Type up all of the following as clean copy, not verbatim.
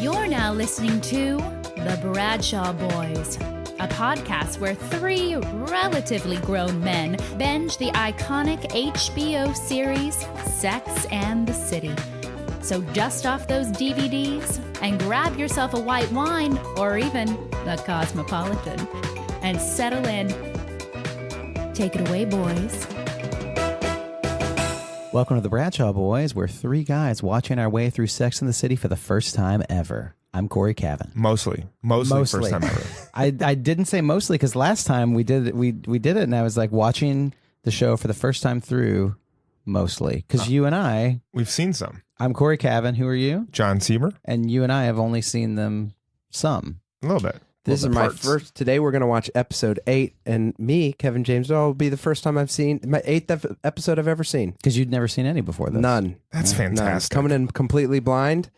You're now listening to The Bradshaw Boys, a podcast where three relatively grown men binge the iconic HBO series Sex and the City. So dust off those DVDs and grab yourself a white wine or even a Cosmopolitan and settle in. Take it away, boys. Welcome to the Bradshaw Boys. We're three guys watching our way through Sex and the City for the first time ever. I'm Cory Cavin. Mostly first time ever. I didn't say mostly because last time we did it, and I was like watching the show for the first time through mostly because you and I, we've seen some. I'm Cory Cavin. Who are you? Jon Sieber. And you and I have only seen them some. A little bit. This is my first. Today we're going to watch episode 8, and me, Kevin James Doyle, will be the first time I've seen my 8th episode I've ever seen. Because you'd never seen any before this. None. That's fantastic. Coming in completely blind,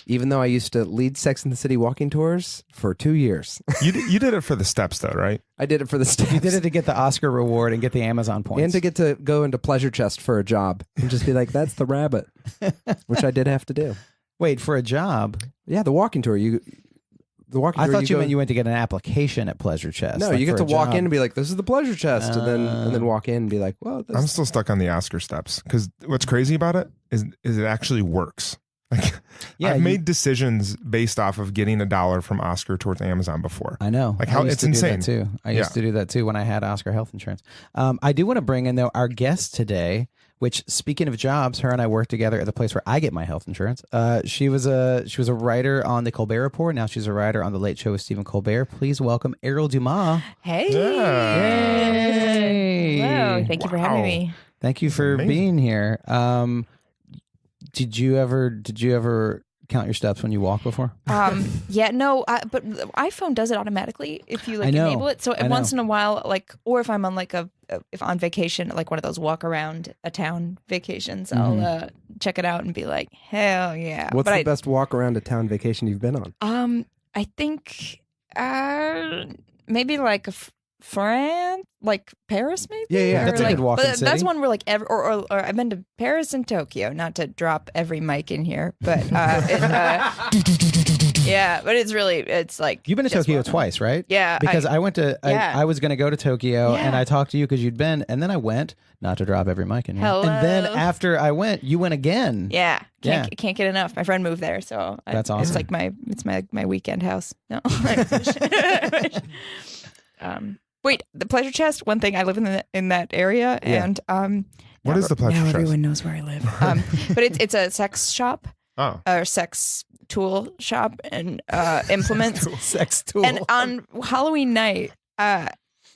even though I used to lead Sex and the City walking tours for 2 years. You did it for the steps, though, right? I did it for the steps. You did it to get the Oscar reward and get the Amazon points. And to get to go into Pleasure Chest for a job and just be like, that's the rabbit, which I did have to do. Wait, for a job? Yeah, the walking tour. I thought you meant you went to get an application at Pleasure Chest. No, like you get to walk job. in and be like, this is the Pleasure Chest. And then walk in and be like, well, I'm still stuck on the Oscar steps because what's crazy about it is it actually works. Like, yeah, I've made decisions based off of getting $1 from Oscar towards Amazon before. I know. Like how it's insane. Too. I used to do that too when I had Oscar health insurance. I do want to bring in though our guest today, which speaking of jobs, her and I work together at the place where I get my health insurance. She was a writer on the Colbert Report. Now she's a writer on the Late Show with Stephen Colbert. Please welcome Ariel Dumas. Hey. Yeah. Yay. Hello. Thank you for having me. Thank you for being here. Did you ever count your steps when you walk before? Yeah, no, but the iPhone does it automatically if you enable it. So once in a while, or if I'm on if on vacation, like one of those walk around a town vacations, I'll check it out and be like, hell yeah. What's the best walk around a town vacation you've been on? I think maybe like France, like Paris, maybe. Yeah. That's a good walking city. That's one where or I've been to Paris and Tokyo. Not to drop every mic in here, but yeah, but it's like you've been to Tokyo twice, right? Yeah, because I went to. I was going to go to Tokyo, and I talked to you because you'd been, and then I went. Not to drop every mic in here. Hello. And then after I went, you went again. Yeah, can't get enough. My friend moved there, so that's awesome. It's like my weekend house. No. Wait, the Pleasure Chest. One thing, I live in that area, and what is the Pleasure Chest? Everyone knows where I live. But it's a sex shop. Oh, or sex tool shop and implements. Sex tool. And on Halloween night,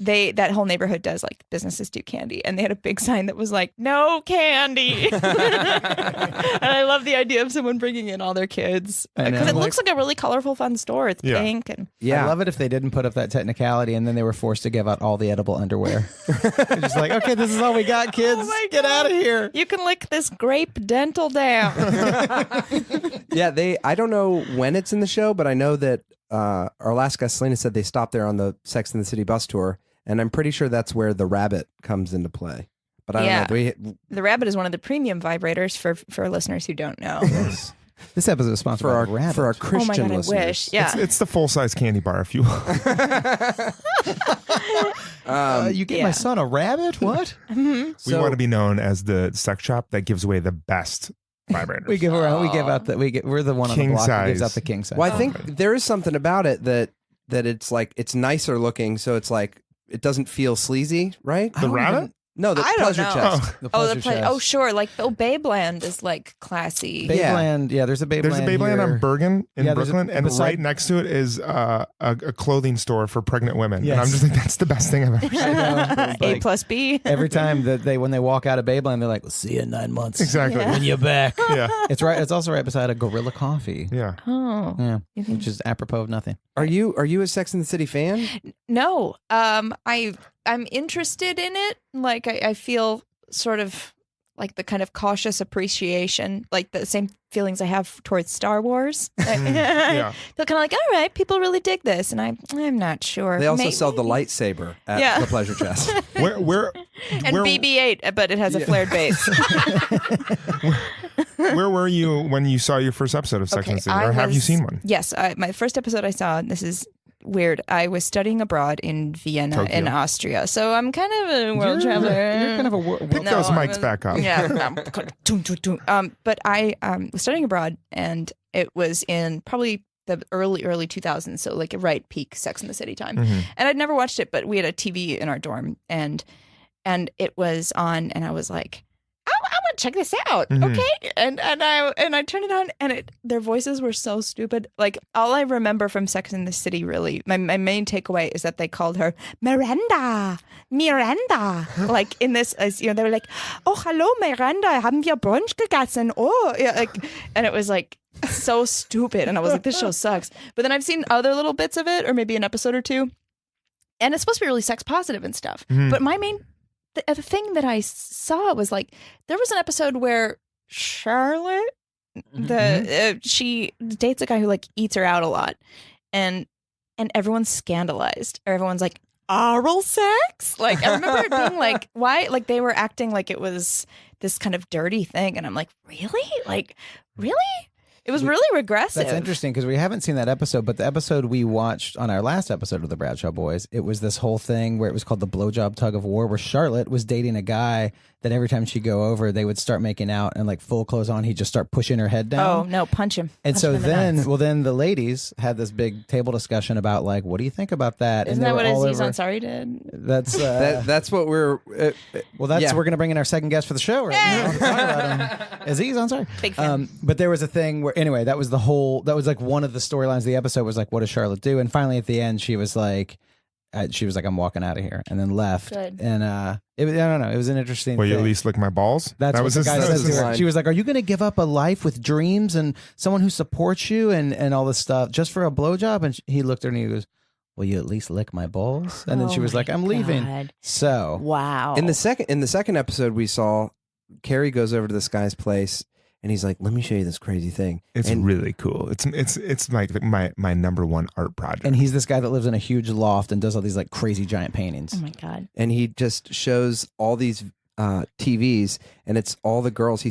that whole neighborhood does like businesses do candy, and they had a big sign that was like no candy. And I love the idea of someone bringing in all their kids because it looks like a really colorful, fun store. It's pink and I love it if they didn't put up that technicality and then they were forced to give out all the edible underwear. They're just like, okay, this is all we got, kids. Get out of here. You can lick this grape dental down. Yeah, I don't know when it's in the show, but I know that our last guest, Selena, said they stopped there on the Sex and the City bus tour. And I'm pretty sure that's where the rabbit comes into play. But I don't know. The rabbit is one of the premium vibrators for listeners who don't know. Yes. This episode is sponsored by Rabbit. For our Christian listeners. I wish. Yeah. It's the full-size candy bar, if you will. You gave my son a rabbit? What? We want to be known as the sex shop that gives away the best vibrators. We're the one on king the block that gives size. out the king size. Well, I think there is something about it that it's like it's nicer looking, so it's like it doesn't feel sleazy, right? The rabbit? No, the I don't Pleasure know. Chest. The Pleasure Chest. Oh, sure. Like, Babeland is like classy. Babeland, there's a Babeland. There's a Babeland here. on Bergen in Brooklyn, and beside- right next to it is a clothing store for pregnant women. Yes. And I'm just like, that's the best thing I've ever seen. I know. A plus B. Every time that when they walk out of Babeland, they're like, "We'll see you in 9 months." Exactly. Yeah. When you're back. Yeah. It's right. It's also right beside a Gorilla Coffee. Yeah. Oh. Yeah. Which is apropos of nothing. Are you a Sex and the City fan? No. I'm interested in it. Like, I feel sort of like the kind of cautious appreciation, like the same feelings I have towards Star Wars. Yeah. Feel kind of like, all right, people really dig this, and I'm not sure. They also sell the lightsaber at the Pleasure Chest. Where and BB-8, but it has a flared base. where were you when you saw your first episode of Sex and the City? Or have you seen one? Yes. My first episode I saw, this is weird. I was studying abroad in Vienna, Tokyo. in Austria. So I'm kind of a world traveler. You're kind of a Pick those mics back up. Yeah. But I was studying abroad, and it was in probably the early 2000s. So like right peak Sex and the City time. Mhm. And I'd never watched it, but we had a TV in our dorm, and it was on, and I was like, I want to check this out. Mhm. Okay. And I turned it on, and their voices were so stupid. Like, all I remember from Sex and the City, really, my main takeaway is that they called her Miranda. Like in this, they were like, oh, hallo Miranda, haben wir Brunch gegessen? Oh, yeah, like, and it was like so stupid. And I was like, this show sucks. But then I've seen other little bits of it, or maybe an episode or two, and it's supposed to be really sex positive and stuff. Mhm. But the thing that I saw was like, there was an episode where Charlotte, she dates a guy who like eats her out a lot, and everyone's scandalized, or everyone's like, oral sex? Like, I remember it being like, why? Like, they were acting like it was this kind of dirty thing, and I'm like, really? Like, really? It was really regressive. That's interesting because we haven't seen that episode, but the episode we watched on our last episode of the Bradshaw Boys, it was this whole thing where it was called the blowjob tug of war, where Charlotte was dating a guy that every time she'd go over, they would start making out, and like full clothes on, he'd just start pushing her head down. Oh no, punch him. And Punch so him in the nuts. then the ladies had this big table discussion about like, what do you think about that? Isn't and they that were what all Aziz over- Ansari did? That's That's what we're. Yeah. we're gonna bring in our second guest for the show right now to talk about him. Aziz Ansari. Big fan. But there was a thing where anyway, that was like one of the storylines of the episode was like, what does Charlotte do? And finally at the end, she was like, I'm walking out of here, and then left. Good. And I don't know, it was an interesting. Will you thing. at least lick my balls? That's that what was the his, guy that said was to his her. line. She was like, "Are you going to give up a life with dreams and someone who supports you and all this stuff just for a blowjob?" And he looked at her and he goes, "Will you at least lick my balls?" And then she was like, "I'm leaving." God. So Wow. In the second episode, we saw Carrie goes over to this guy's place, and he's like, "Let me show you this crazy thing." It's And- really cool. It's like my number one art project. and he's this guy that lives in a huge loft and does all these like crazy giant paintings. Oh my God. and he just shows all these TVs, and it's all the girls he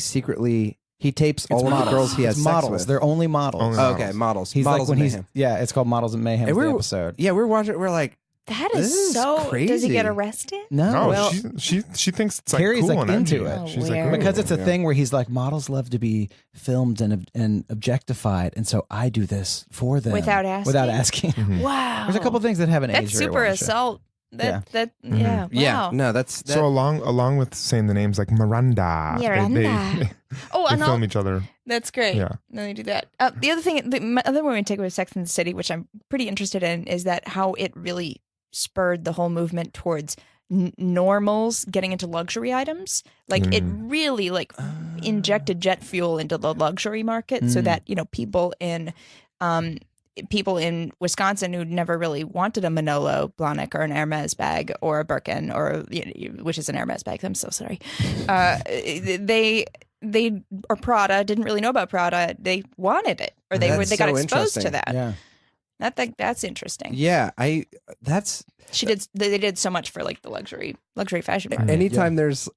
tapes all of the girls he has It's sex models. with. They're only models. Only Oh, okay, models. He's models like when of mayhem. it's called Models of Mayhem. And The we're- episode. Yeah, we're watching it. We're like, That This is is so. Does he crazy. get arrested? No, no, well, she thinks it's like Carrie's, cool like, and into edgy. it. Oh, She's like, weird. ooh. because it's a Yeah. thing where he's like, models love to be filmed and objectified, and so I do this for them Without asking? Without asking. Mhm. Wow. There's a couple things that haven't That's aged very super well on the show. assault. Yeah. Yeah. Wow. yeah, no, that's that, So along with saying the names like Miranda, Miranda. they Oh, and film each other. that's great. Yeah. Then they do that. The other thing, my other one we take with Sex and the City, which I'm pretty interested in, is that how it really spurred the whole movement towards normals getting into luxury items. Like it really like injected jet fuel into the luxury market, so that people in Wisconsin who never really wanted a Manolo Blahnik or an Hermes bag or a Birkin or which is an Hermes bag. I'm so sorry. They or Prada didn't really know about Prada. They wanted it, or they That's got so exposed to interesting. that. Yeah. That's interesting. yeah, They did so much for like the luxury fashion market. anytime there's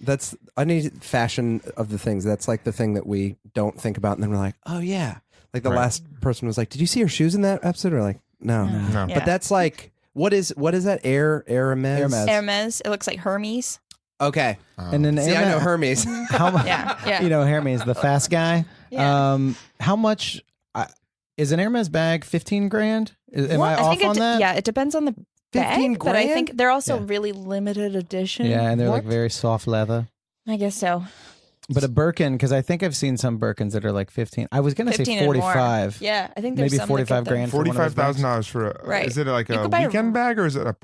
that's any fashion of the things. That's like the thing that we don't think about, and then we're like, oh yeah. Like the Right. last person was like, "Did you see her shoes in that episode?" We're like, no. No. Yeah. But that's like, what is that? Hermes. Hermes. It looks like Hermes. Okay. And then See, I know Hermes. How much? Yeah. You know, Hermes, the fast guy. Yeah. How much is an Hermes bag? 15 grand? Am I I off think on that? Yeah, it depends on the 15 bag, but I think grand? they're also Yeah. really limited edition. Yeah, and they're like What? very soft leather. I guess so. But a Birkin, because I think I've seen some Birkins that are like 15. I was going to say 15 and more. 45. Yeah, I think there's Maybe some 45 that get grand for one of those bags. $45,000 for a. Right. Is it like You a could buy a- weekend bag or is it a?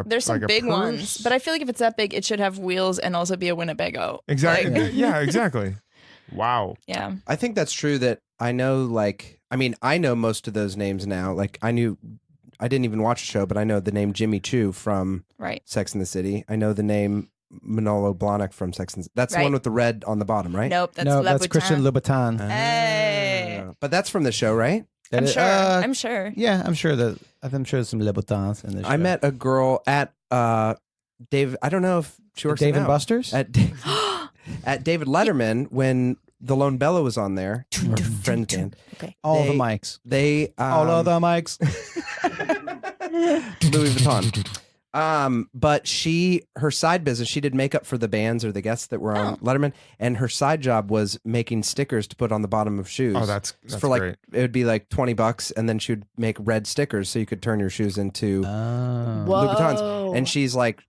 There's some like a big purse? ones, but I feel like if it's that big, it should have wheels and also be a Winnebago. Exactly. Like, Yeah. Exactly. Wow. yeah. I think that's true. That I know. I know most of those names now. Like I didn't even watch the show, but I know the name Jimmy Choo from Right. Sex and the City. I know the name Manolo Blahnik from Sex and the City. That's the Right. one with the red on the bottom, right? Nope. That's No, that's Louboutin. Christian Louboutin. Hey. But that's from the show, right? That I'm is- sure. I'm sure. Yeah, I'm sure there's some Louboutins in this show. I met a girl at Dave. I don't know if she works Dave now. and Buster's? at David Letterman when the Lone Bella was on there. Our friend's band. Okay. All They- the mics. They All of the mics. Louis Vuitton. But her side business, she did makeup for the bands or the guests that were on Letterman, and her side job was making stickers to put on the bottom of shoes. Oh, that's for like great. it would be like $20, and then she would make red stickers so you could turn your shoes into Louis Vuittons. And she's like,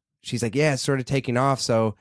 yeah, it's sort of taking off. So,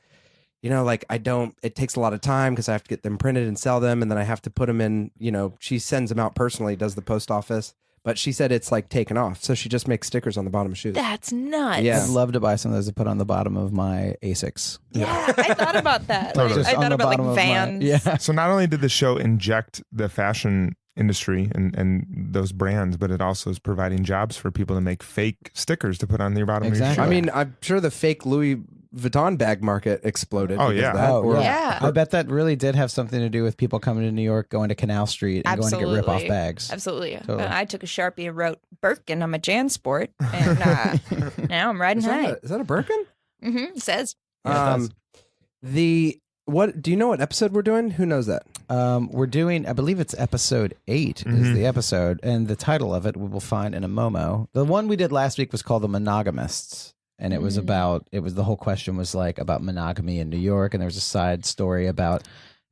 like it takes a lot of time because I have to get them printed and sell them, and then I have to put them in. She sends them out personally, does the post office. But she said it's like taken off, so she just makes stickers on the bottom of shoes. That's nuts. Yeah. I'd love to buy some of those to put on the bottom of my Asics. Yeah, I thought about that. Totally. Just I on thought the about like bottom of my- Vans. Yeah. So not only did the show inject the fashion industry and those brands, but it also is providing jobs for people to make fake stickers to put on your bottom Exactly. of your shoe. I mean, I'm sure the fake Louis Vuitton bag market exploded. Oh, because yeah. of that. Oh, Yeah. I bet that really did have something to do with people coming to New York, going to Canal Street, and going to get rip-off Absolutely. bags. Absolutely. Totally. I took a Sharpie and wrote Birkin on my JanSport, and now I'm riding high. Is that a Birkin? It says. Yeah, it does. What do you know what episode we're doing? Who knows that? We're doing, I believe it's episode 8 is the episode, and the title of it we will find in a Momo. The one we did last week was called The Monogamists, and it was the whole question was like about monogamy in New York, and there was a side story about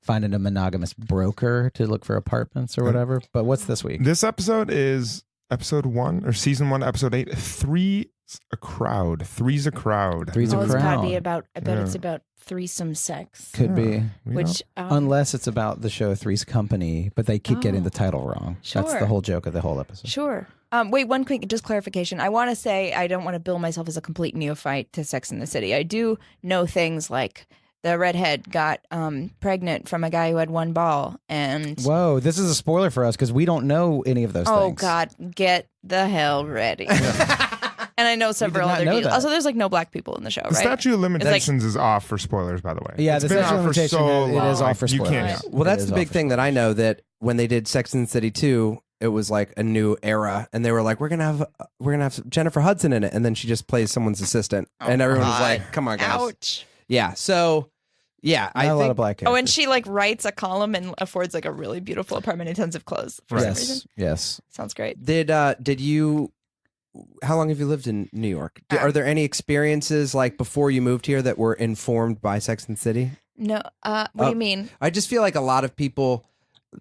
finding a monogamous broker to look for apartments or whatever. But what's this week? This episode is episode 1 or season 1, episode 8. Three's a crowd. Three's a It's crowd. got to be about. I bet Yeah. it's about threesome sex. Could be. Which Unless it's about the show Three's Company, but they keep getting the title wrong. That's Sure. the whole joke of the whole episode. Sure. Wait, one quick just clarification. I want to say I don't want to bill myself as a complete neophyte to Sex in the City. I do know things like the redhead got pregnant from a guy who had one ball, and Whoa, this is a spoiler for us because we don't know any of those oh things. god, get the hell ready. And I know several not other know details. that. Also, there's like no black people in the show, The right? statute of limitations is off for spoilers, by the way. Yeah, It's the been statute out of for limitation so it long. is off for You spoilers. can't. Well, that's It the is big off thing that I know, that when they did Sex and the City 2, it was like a new era, and they were like, we're gonna have Jennifer Hudson in it, and then she just plays someone's assistant, and everyone was like, come on, guys. Ouch. Yeah. So, yeah, Not I a lot think of black Oh, and characters. she like writes a column and affords like a really beautiful apartment and tons of clothes for some reason. Yes. Sounds great. did you? How long have you lived in New York? Are there any experiences like before you moved here that were informed by Sex and the City? No, what do you mean? I just feel like a lot of people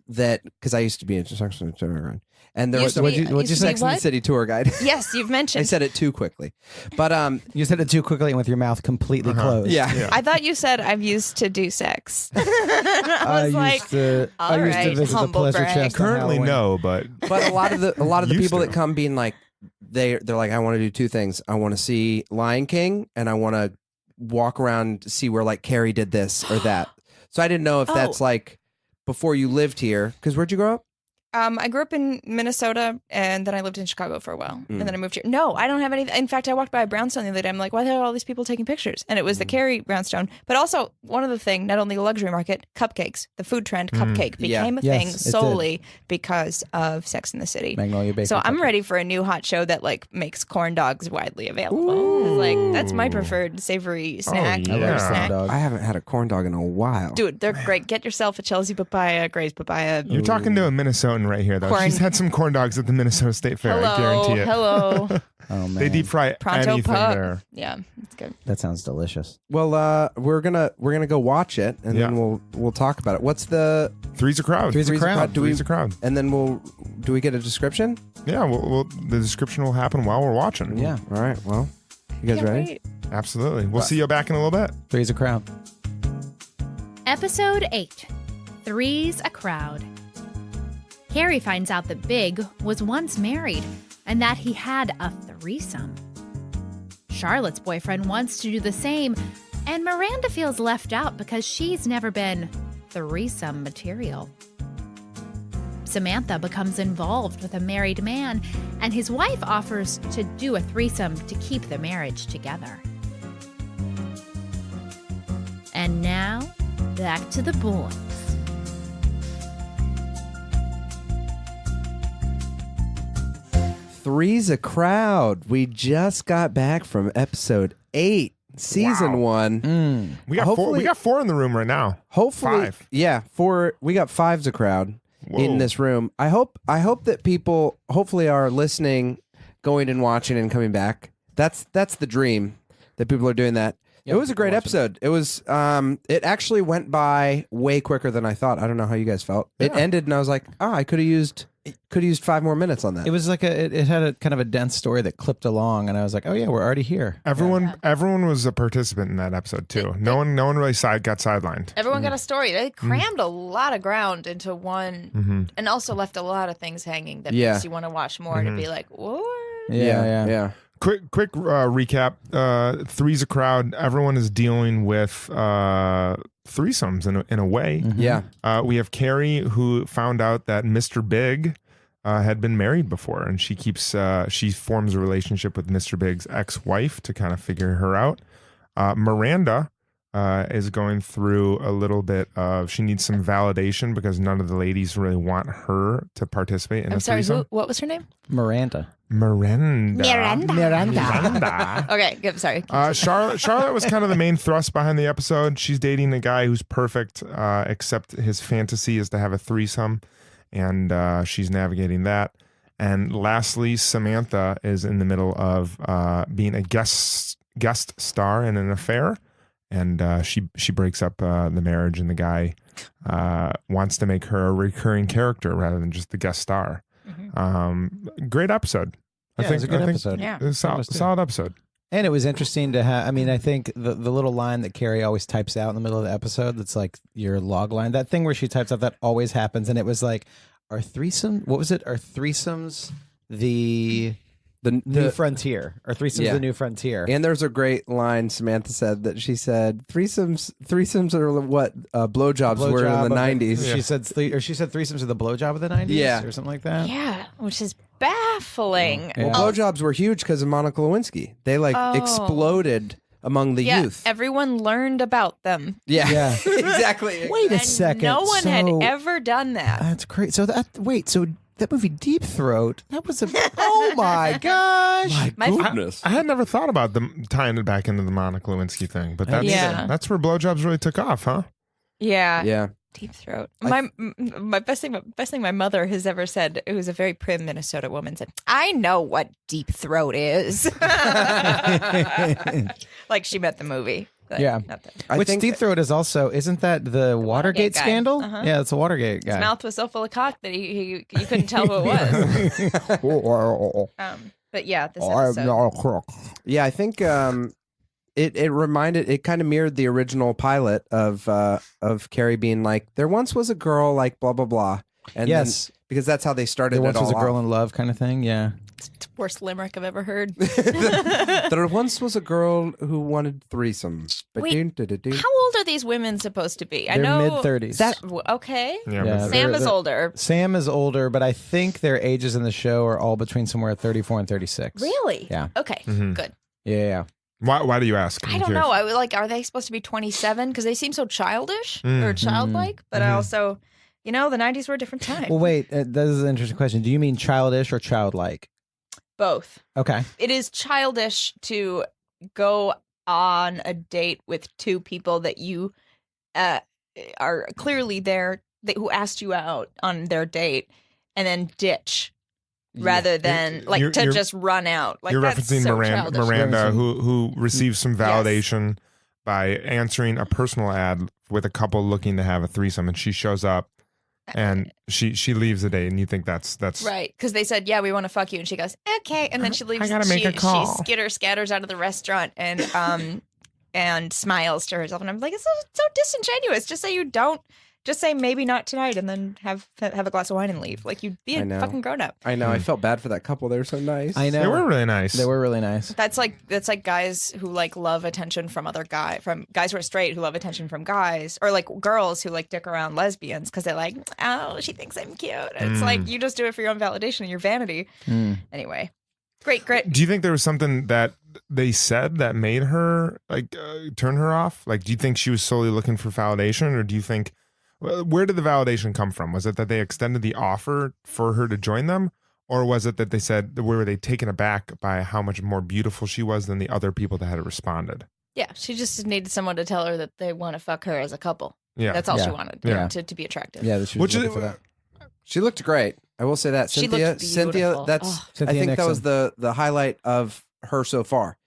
that, because I used to be a Sex and the City tour guide, and there was what'd you used to be Sex and the what? City tour guide. Yes, you've I mentioned. said it too quickly, but You said it too quickly and with your mouth completely closed. yeah. I thought you said I've used to do sex. I I was like, used to all visit the right, humble pleasure brag. chest. on Currently, Halloween. no, but But a lot of the Used people to. that come being like they're like, I want to do two things. I want to see Lion King, and I want to walk around to see where like Carrie did this or that. So I didn't know if that's like before you lived here. Because where'd you grow up? I grew up in Minnesota, and then I lived in Chicago for a while, and then I moved here. No, I don't have any. In fact, I walked by a brownstone the other day. I'm like, why are there all these people taking pictures? And it was the Carrie brownstone. But also, one other thing, not only the luxury market, cupcakes. The food trend, cupcake, became a Yes, thing it did. solely because of Sex in the City. Magnolia Bakery. So I'm cupcake. ready for a new hot show that like makes corn dogs widely available. Like that's my preferred savory snack. yeah. I love snack. corn dog. I haven't had a corn dog in a while. Dude, they're great. Get yourself a Chelsea papaya, Gray's papaya. you're talking to a Minnesotan right here, though. Corn. She's had some corn dogs at the Minnesota State Fair. I guarantee it. Hello. Oh man, They deep fry Pronto anything pup. there. Yeah, it's good. that sounds delicious. Well, we're gonna go watch it, and Yeah. then we'll talk about it. What's the Three's a crowd. Three's a crowd. Three's a crowd. and then do we get a description? Yeah, we'll the description will happen while we're watching. Yeah, All right. Well, you guys Can't ready? wait. Absolutely. We'll see you back in a little bit. Three's a crowd. Episode 8 Three's a Crowd. Carrie finds out that Big was once married and that he had a threesome. Charlotte's boyfriend wants to do the same, and Miranda feels left out because she's never been threesome material. Samantha becomes involved with a married man, and his wife offers to do a threesome to keep the marriage together. And now, back to the boys. Three's a crowd. We just got back from episode 8. Season Wow. 1. We got four. Hopefully- We got 4 in the room right now. Hopefully, 5. yeah, 4. We got 5's a crowd Whoa. in this room. I hope that people hopefully are listening, going and watching and coming back. That's the dream, that people are doing that. Yep, It was a great watching. episode. It was it actually went by way quicker than I thought. I don't know how you guys felt. It Yeah. ended and I was like, I could have used 5 more minutes on that. It was like it had a kind of a dense story that clipped along, and I was like, oh yeah, we're already here. Everyone was a participant in that episode too. No one really got sidelined. Everyone got a story. They crammed a lot of ground into one, and also left a lot of things hanging that Yeah. makes you want to watch more to be like, what? Yeah. Quick recap. 3's a crowd. Everyone is dealing with threesomes in a way. Yeah. We have Carrie, who found out that Mr. Big had been married before, and she forms a relationship with Mr. Big's ex-wife to kind of figure her out. Miranda is going through a little bit of, she needs some validation because none of the ladies really want her to participate in I'm a sorry, threesome. what was her name? Miranda. Miranda. Okay, good. Sorry. Charlotte was kind of the main thrust behind the episode. She's dating a guy who's perfect, except his fantasy is to have a threesome, and she's navigating that. And lastly, Samantha is in the middle of being a guest star in an affair, and she breaks up the marriage, and the guy wants to make her a recurring character rather than just the guest star. Great episode. Yeah, it was a good episode. Yeah. It was a solid episode. And it was interesting to have. I mean, I think the little line that Carrie always types out in the middle of the episode, that's like your log line. That thing where she types out, that always happens, and it was like, "Are threesome? What was it? Are threesomes the new frontier? Are threesomes the new frontier?" And there's a great line Samantha said that she said threesomes are what blowjobs were in the 90s. She said she said threesomes are the blowjob of the 90s, Yeah. or something like that. Yeah, which is baffling. Yeah. Well, blowjobs were huge because of Monica Lewinsky. They exploded among the youth. Everyone learned about them. Yeah, Yeah. exactly. Wait a And second. no one had So- ever done that. That's great. So that movie Deep Throat, that was a oh my gosh. My- goodness. I had never thought about them tying it back into the Monica Lewinsky thing, but that's Yeah. that's where blowjobs really took off, huh? Yeah. Yeah. Deep throat. My best thing my mother has ever said, it was a very prim Minnesota woman, said, "I know what deep throat is." Like she meant the movie. Like, Yeah. not the- Which Deep Throat is also, isn't that the Watergate guy. scandal? Uh-huh. Yeah, it's a Watergate guy. His mouth was so full of cock that you couldn't tell who it was. But yeah, this episode. Yeah, I think it kind of mirrored the original pilot of Carrie being like, there once was a girl like blah blah blah, and Yes. then, because that's how they started. There once it all was a girl off. in love kind of thing. Yeah. It's the worst limerick I've ever heard. There once was a girl who wanted threesomes. Wait, How old are these women supposed to be? I They're know mid-30s. Okay. Yeah, Yeah. but Sam they're- is older. Sam is older, but I think their ages in the show are all between somewhere at 34 and 36. Really? Yeah. Okay. Mhm. Good. Yeah. why do you ask? I I'm don't curious. know. I was like, are they supposed to be 27? Because they seem so childish or Mm. childlike. But I also, the 90s were a different time. Well, wait, this is an interesting question. Do you mean childish or childlike? Both. Okay. It is childish to go on a date with two people that you are clearly there, who asked you out on their date, and then ditch. Rather than You're- to you're- just run out, like You're that's referencing so Miranda, childish. who receives some validation by answering a personal ad with a couple looking to have a threesome, and she shows up, and she leaves the date, and you think that's Right, because they said, "Yeah, we want to fuck you," and she goes, "Okay," and then she leaves. I gotta make a call. She scatters out of the restaurant and smiles to herself, and I'm like, "It's so disingenuous." Just say you don't. Just say maybe not tonight, and then have a glass of wine and leave. Like you'd be I a know. fucking grown up. I know. I felt bad for that couple. They were so nice. I know. they were really nice. They were really nice. That's like guys who like love attention from from guys who are straight who love attention from guys, or like girls who like dick around lesbians because they're like, "Oh, she thinks I'm cute." It's like you just do it for your own validation and your vanity. Anyway, great. Do you think there was something that they said that made her like turn her off? Like, do you think she was solely looking for validation, or do you think? Where did the validation come from? Was it that they extended the offer for her to join them? Or was it that they said, were they taken aback by how much more beautiful she was than the other people that had responded? Yeah, she just needed someone to tell her that they want to fuck her as a couple. Yeah. That's all Yeah. she wanted Yeah. to be attractive. Yeah, that she was Which looking is for that. She looked great. I will say that. She Cynthia, looked beautiful. that's Oh. Cynthia I think that Nixon. was the highlight of her so far.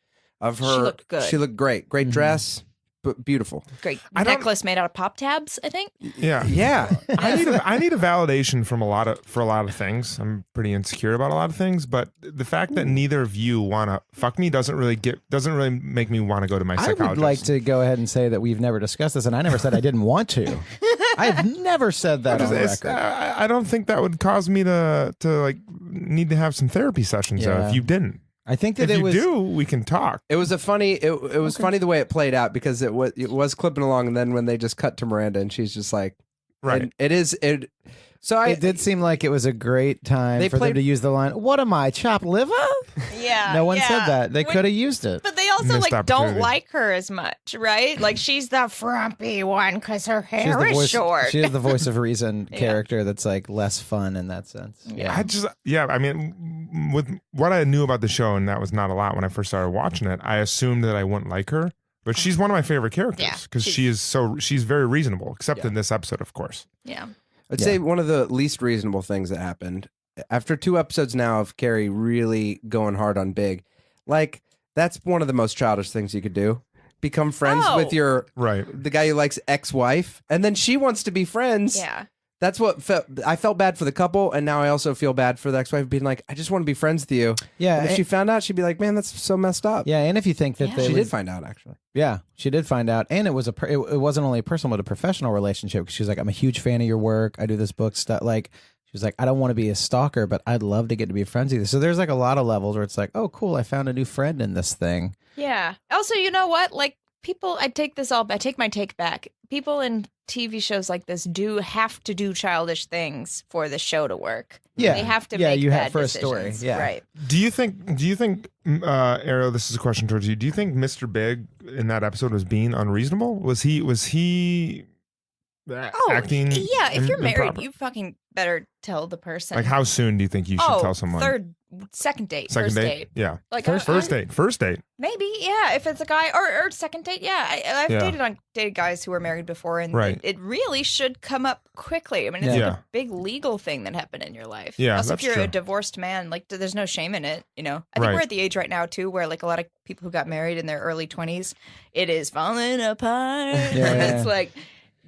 Of her, She looked good. She looked great. Great dress, but beautiful. Great I don't- necklace made out of pop tabs, I think. Yeah. Yeah. I need a validation from for a lot of things. I'm pretty insecure about a lot of things, but the fact that neither of you want to fuck me doesn't really make me want to go to my I psychologist. would like to go ahead and say that we've never discussed this, and I never said I didn't want to. I've never said that on the record. I don't think that would cause me to like need to have some therapy sessions though, Yeah. if you didn't. I think that If it you was. do, we can talk. It was it was funny the way it played out because it was clipping along, and then when they just cut to Miranda and she's just like, Right. and it. So It did seem like it was a great time They for them played- to use the line, "What am I, chopped liver?" Yeah. No one said that. They When- could have used it. But they also Missed like don't opportunity. like her as much, right? Like she's the frumpy one because her She's hair the is voice. short. She is the voice of reason character that's like less fun in that sense. Yeah. I mean, with what I knew about the show, and that was not a lot when I first started watching it, I assumed that I wouldn't like her. But she's one of my favorite Yeah, characters because she's very reasonable, except in this episode, of course. Yeah. I'd say one of the least reasonable things that happened after 2 episodes now of Carrie really going hard on Big, like that's one of the most childish things you could do. Become friends with your Right. the guy who likes ex-wife, and then she wants to be friends. Yeah. That's what I felt bad for the couple, and now I also feel bad for the ex-wife being like, I just want to be friends with you. Yeah, And if and- she found out, she'd be like, man, that's so messed up. Yeah, and if you think that Yeah. they She was- did find out actually. Yeah, she did find out, and it was it wasn't only a personal but a professional relationship. Because she was like, "I'm a huge fan of your work. I do this book stuff." Like she was like, "I don't want to be a stalker, but I'd love to get to be friends with you." So there's like a lot of levels where it's like, "Oh, cool, I found a new friend in this thing." Yeah. Also, you know what? Like people, I take my take back. People in TV shows like this do have to do childish things for the show to work. Yeah. They have to Yeah, make you have bad for a decisions. story. Yeah. Right. Do you think, Ariel, this is a question towards you. Do you think Mr. Big in that episode was being unreasonable? Was he acting? Yeah, if you're married, improper? you fucking better tell the person. Like, how soon do you think you should tell someone? Second date, Second first date? Yeah. Like First date. First date. Maybe, yeah. If it's a guy or second date, yeah. I've dated guys who were married before, and Right. it really should come up quickly. I mean, it's Yeah. like a big legal thing that happened in your life. Yeah, Also, that's if you're true. a divorced man, like there's no shame in it. You know, I think Right. we're at the age right now too, where like a lot of people who got married in their early 20s, it is falling apart. Yeah, And yeah. it's like,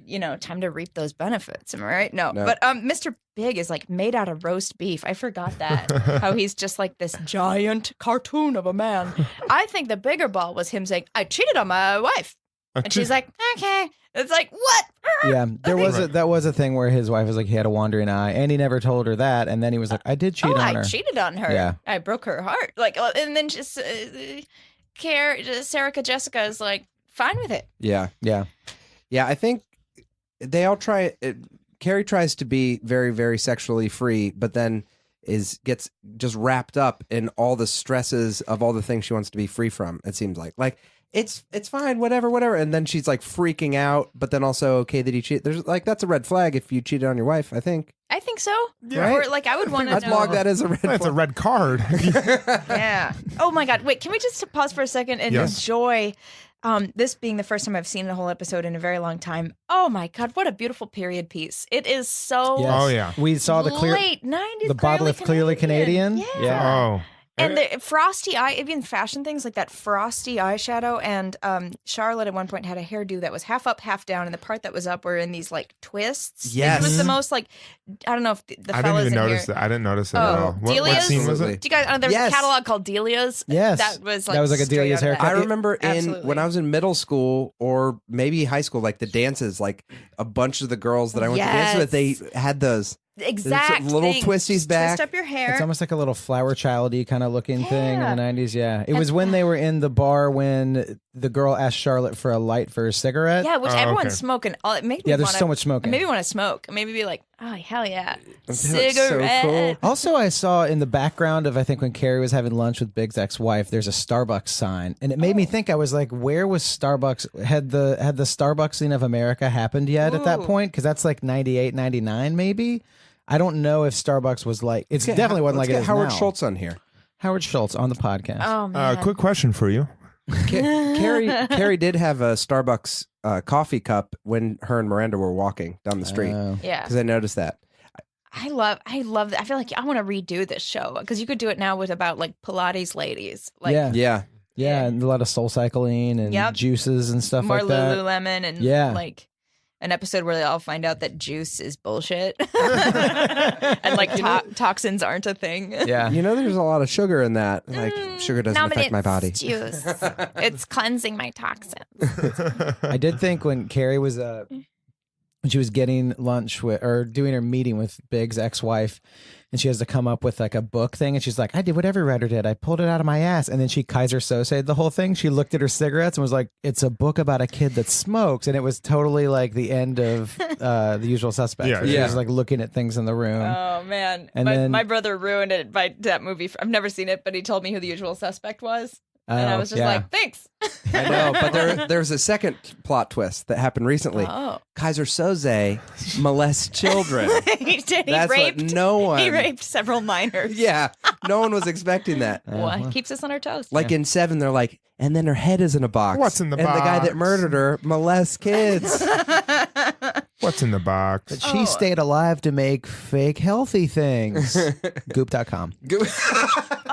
you know, time to reap those benefits. Am I right? No. No. But Mr. Big is like made out of roast beef. I forgot that. How he's just like this giant cartoon of a man. I think the bigger ball was him saying, I cheated on my wife. And she's like, okay. It's like, what? Yeah, there was Right. that was a thing where his wife was like he had a wandering eye, and he never told her that, and then he was like, "I did cheat on I her." cheated on her. Yeah. I broke her heart. Like, and then just Sarah Jessica is like, fine with it. Yeah. Yeah, Yeah, I think they all try. Carrie tries to be very, very sexually free, but then gets just wrapped up in all the stresses of all the things she wants to be free from. It seems like it's fine, whatever, and then she's like freaking out, but then also okay that he cheated. There's like that's a red flag if you cheated on your wife. I think. I think so. Yeah. Or like I would want to I'd know. log that as a red That's a flag. red card. Yeah. Oh my God. Wait, can we just pause for a second and Yes. enjoy this being the first time I've seen a whole episode in a very long time. Oh my God, what a beautiful period piece. It is so yes. Oh, yeah. We saw the clear, late 90s. the bottle of clearly Canadian. Yeah. Oh. And the frosty eye, even fashion things like that frosty eyeshadow. And Charlotte at one point had a hairdo that was half up, half down, and the part that was up were in these like twists. Yes. It was the most like, I don't know if the I didn't fellas even in notice here. that. I didn't notice it at Oh, all. What Delia's? scene was Absolutely. it? Do you guys? There's Yes. a catalog called Delia's. Yes. that was like That was like a straight Delia's out of that. haircut. I remember Absolutely. when I was in middle school or maybe high school, like the dances, like a bunch of the girls that I went to dance with, they had those. Exact little thing. twisties Just back. Twist up your hair. It's almost like a little flower childy kind of looking thing in Yeah. the 90s. Yeah. It was when they were in the bar when the girl asked Charlotte for a light for a cigarette. Yeah, which Oh, everyone's okay. smoking. Oh, it made me Yeah, there's wanna, so much smoking. Maybe want to smoke. Maybe be like, oh hell yeah, That's so cigarette. cool. Also, I saw in the background of, I think when Carrie was having lunch with Big's ex-wife, there's a Starbucks sign. And it made me think, I was like, where was Starbucks? Had the Starbucksing of America happened yet at that Ooh. point? Because that's like 98, 99 maybe. I don't know if Starbucks was like, definitely wasn't like it Let's get is Howard now. Schultz on here. Howard Schultz on the podcast. Oh man. Quick question for you. Carrie did have a Starbucks coffee cup when her and Miranda were walking down the street Yeah. because I noticed that. I love that. I feel like I want to redo this show because you could do it now with about like Pilates ladies. Like, Yeah, and a lot of soul cycling and juices and stuff more like that. Lululemon and like an episode where they all find out that juice is bullshit and like toxins aren't a thing. Yeah. There's a lot of sugar in that. Like sugar doesn't affect my body. Juice. It's cleansing my toxins. I did think when Carrie was when she was getting lunch with or doing her meeting with Big's ex-wife, and she has to come up with like a book thing, and she's like, I did what every writer did. I pulled it out of my ass. And then she Kaiser Sosa'd the whole thing. She looked at her cigarettes and was like, it's a book about a kid that smokes. And it was totally like the end of The Usual Suspects. Yeah, She was like looking at things in the room. Oh man. And my, then- my brother ruined it by that movie. I've never seen it, but he told me who the usual suspect was. And I was just like, thanks. I know, but there's a second plot twist that happened recently. Oh. Kaiser Soze molests children. he did. He That's raped. what no one. He raped several minors. Yeah, no one was expecting that. Well, it keeps us on our toes. Like in 7, they're like, and then her head is in a box. What's in the and box? the guy that murdered her molests kids. What's in the box? But she stayed alive to make fake healthy things. Goop.com.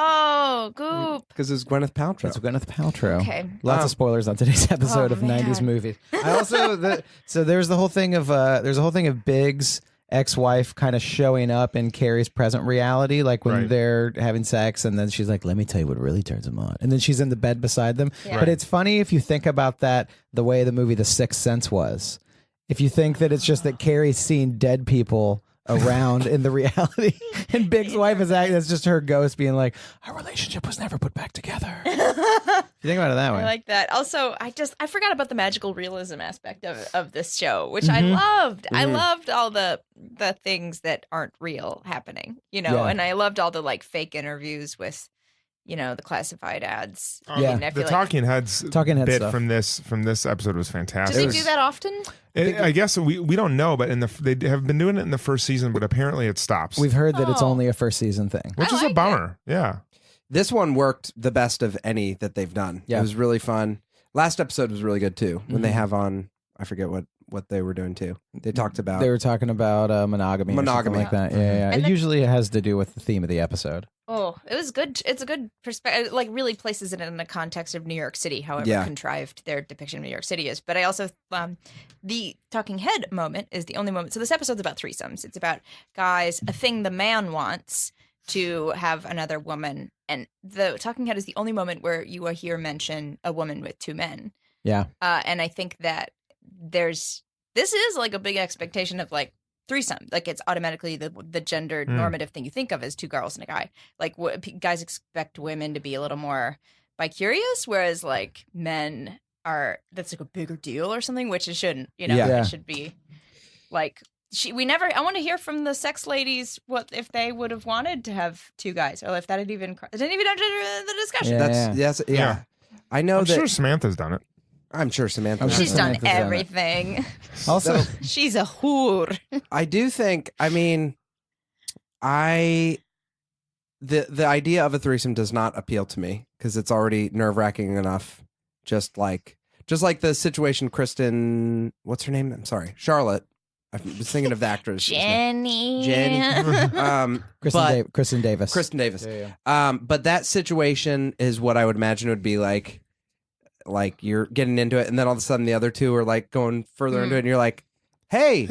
Oh, Goop. Because it was Gwyneth Paltrow. That's Gwyneth Paltrow. Okay. Lots of spoilers on today's episode of man. 90s movies. I also so there's the whole thing of Big's ex-wife kind of showing up in Carrie's present reality, like when Right. they're having sex, and then she's like, let me tell you what really turns him on, and then she's in the bed beside them. Yeah. But it's funny if you think about that the way the movie The Sixth Sense was. If you think that it's just that Carrie's seen dead people around in the reality, and Big's wife is acting, it's just her ghost being like, our relationship was never put back together. If you think about it that way. I like that. Also, I forgot about the magical realism aspect of this show, which I loved. I loved all the things that aren't real happening, Yeah. and I loved all the like fake interviews with, the classified ads. Yeah. I mean, I The feel like, Talking Heads Talking Heads bit stuff. from this episode was does fantastic. he do that often? I guess we don't know, but they have been doing it in the first season, but apparently it stops, We've heard that it's Oh. only a first season thing. which I is a like bummer. Yeah. This one worked the best of any that they've done. Yeah. It was really fun. Last episode was really good too. When they have on, I forget what they were doing too. They talked about They were talking about monogamy. Monogamy. Or something like that. Yeah. And It usually has to do with the theme of the episode. Oh, it was good. It's a good perspective. It, like really places it in the context of New York City, however Yeah. contrived their depiction of New York City is. But I also, the talking head moment is the only moment. So this episode's about threesomes. It's about guys, a thing the man wants to have another woman, and the talking head is the only moment where you will hear mention a woman with two men. Yeah. And I think that this is like a big expectation of like threesome. Like it's automatically the gender normative thing you think of as two girls and a guy. Like guys expect women to be a little more bi-curious, whereas like men that's like a bigger deal or something, which it shouldn't. Yeah. It should be like I want to hear from the sex ladies what if they would have wanted to have two guys, or if that had even it didn't even enter the discussion. Yeah. Yeah. I know I'm that. sure Samantha's done it. I'm sure Samantha. I'm sure She's done Samantha's done it. everything. Also, She's a whore. I do think. I mean, the idea of a threesome does not appeal to me because it's already nerve-wracking enough. Just like the situation. Kristen, what's her name? I'm sorry, Charlotte. I was thinking of the actress. Jenny. Kristen Davis. Kristen Davis. Yeah. But that situation is what I would imagine would be like you're getting into it, and then all of a sudden the other two are like going further into it, and you're like, hey,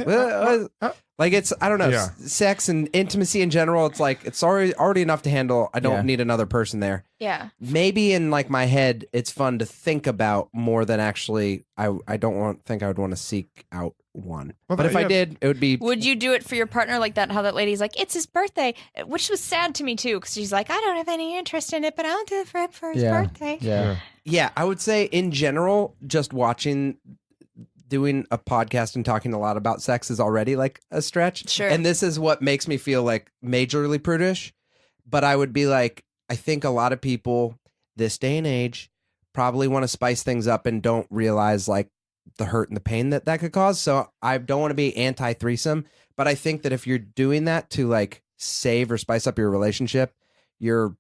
like it's, I don't know, Yeah. sex and intimacy in general. It's like, it's already enough to handle. I don't Yeah. need another person there. Yeah. Maybe in like my head, it's fun to think about more than actually, I don't think I would want to seek out one. Well, But if I yeah. did, it would be, Would you do it for your partner like that? How that lady's like, it's his birthday, which was sad to me too, because she's like, I don't have any interest in it, but I'll do it for him for his birthday. Yeah. yeah, I would say in general, just doing a podcast and talking a lot about sex is already like a stretch. Sure. And this is what makes me feel like majorly prudish. But I would be like, I think a lot of people this day and age probably want to spice things up and don't realize like the hurt and the pain that could cause. So I don't want to be anti-threesome, but I think that if you're doing that to like save or spice up your relationship, you're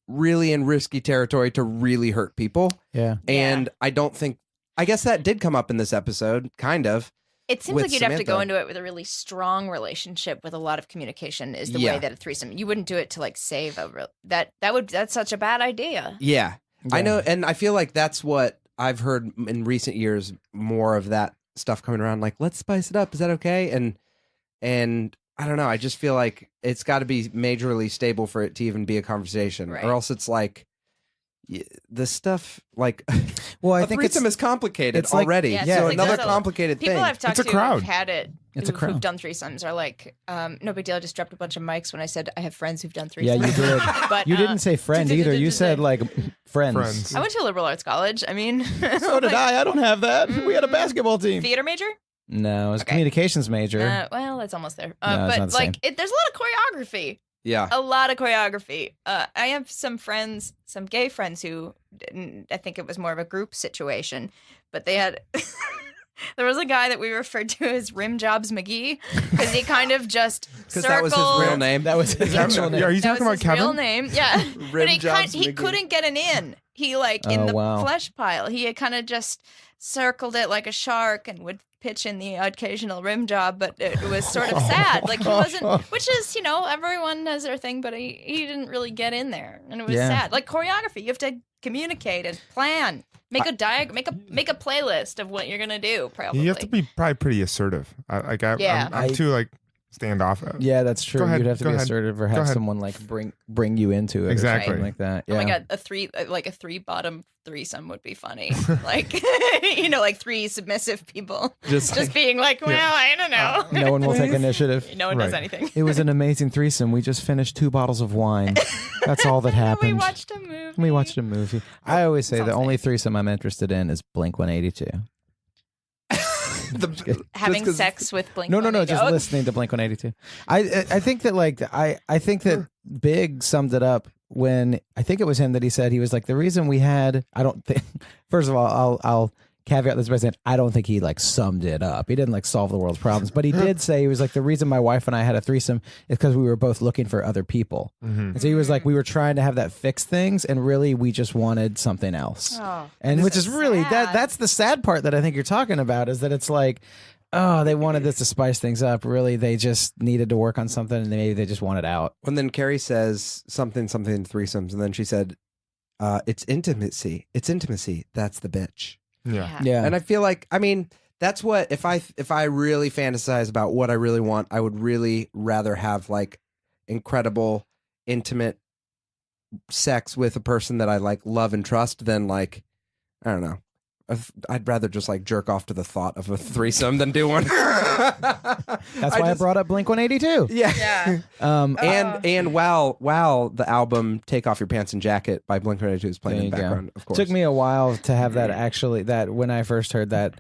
really in risky territory to really hurt people. Yeah. And I don't think, I guess that did come up in this episode, kind of. It seems with like you'd have to go Samantha. into it with a really strong relationship with a lot of communication is the Yeah. way that a threesome. You wouldn't do it to like save that's such a bad idea. Yeah. I know. And I feel like that's what I've heard in recent years, more of that stuff coming around. Like, let's spice it up. Is that okay? And I don't know. I just feel like it's got to be majorly stable for it to even be a conversation, Right. or else it's like the stuff like Well, I a think threesome is complicated it's like- already. Yeah, Yeah, so like, another that's a- complicated People thing. I've talked It's a to crowd. who've had it, It's a who've crowd. done threesomes are like, no big deal. I just dropped a bunch of mics when I said I have friends who've done threesomes. Yeah, you did. But You didn't say friend either. You said like friends. Friends. I went to a liberal arts college. I mean, So did I. I don't have that. We had a basketball team. Theater major? No, it was a Okay. communications major. Well, that's almost there. No, it's but not the like, there's a lot of choreography. Yeah. A lot of choreography. I have some friends, some gay friends who, I think it was more of a group situation, but they had. There was a guy that we referred to as Rim Jobs McGee because he kind of just Because circled. that was his real name. That was his actual name. Are you That talking was about his real Kevin? name, yeah. Rim But he Jobs he McGee. couldn't get an in. He like in Oh, the wow. flesh pile. He had kind of just circled it like a shark and would pitch in the occasional rim job, but it was sort of sad. Like he wasn't, which is everyone has their thing, but he didn't really get in there, and it was Yeah. sad. Like choreography, you have to communicate and plan. Make a make a playlist of what you're gonna do. Probably You have to be probably pretty assertive. Yeah. I'm too like standoff. Yeah, that's true. Go ahead, You'd have to go be ahead. assertive or Go have ahead. someone like bring you into it. Exactly. Or something like that. Yeah. Oh my god, a three bottom threesome would be funny. Like like three submissive people just being like, well, I don't know. No one will take initiative. No one does Right. anything. It was an amazing threesome. We just finished 2 bottles of wine. That's all that And happened. we watched a movie. We watched a movie. I always say the Sounds only nice. threesome I'm interested in is Blink 182. Having 'cause- sex with Blink. No, just 182. listening to Blink 182. I think that I think that Big summed it up when I think it was him that he said he was like the reason we had. I don't think. First of all, I'll caveat this by saying I don't think he like summed it up. He didn't like solve the world's problems, but he did say he was like the reason my wife and I had a threesome is because we were both looking for other people. And so he was like we were trying to have that fix things, and really we just wanted something else. Oh, And this which is really sad. that's the sad part that I think you're talking about is that it's like, oh, they wanted this to spice things up. Really, they just needed to work on something, and maybe they just wanted out. When then Carrie says something threesomes, and then she said, "It's intimacy. It's intimacy. That's the bitch." Yeah. Yeah, And I feel like, I mean, that's what if I really fantasize about what I really want, I would really rather have like incredible, intimate sex with a person that I like love and trust than like, I don't know. I'd rather just like jerk off to the thought of a threesome than do one. that's why I brought up Blink 182. Yeah. Yeah. And while the album "Take Off Your Pants and Jacket" by Blink-182 is playing There in the you go. background, of course. Took me a while to have that actually. That when I first heard that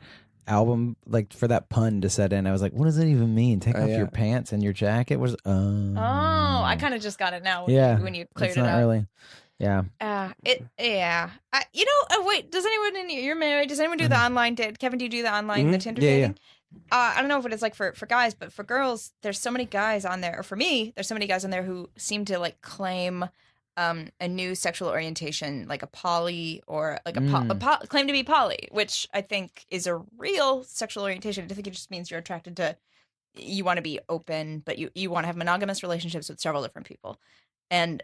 album, like for that pun to set in, I was like, what does it even mean? Take off yeah. your pants and your jacket? Was Oh, I kind of just got it now. When you cleared it's it not up. really. Yeah. Yeah. Wait, does anyone you're married? Does anyone do the online date? Kevin, do you do the online, the Tinder Yeah, yeah. dating? I don't know what it's like for guys, but for girls, there's so many guys on there. Or for me, there's so many guys on there who seem to like claim a new sexual orientation, like a poly or like claim to be poly, which I think is a real sexual orientation. I think it just means you're attracted to, you want to be open, but you want to have monogamous relationships with several different people. And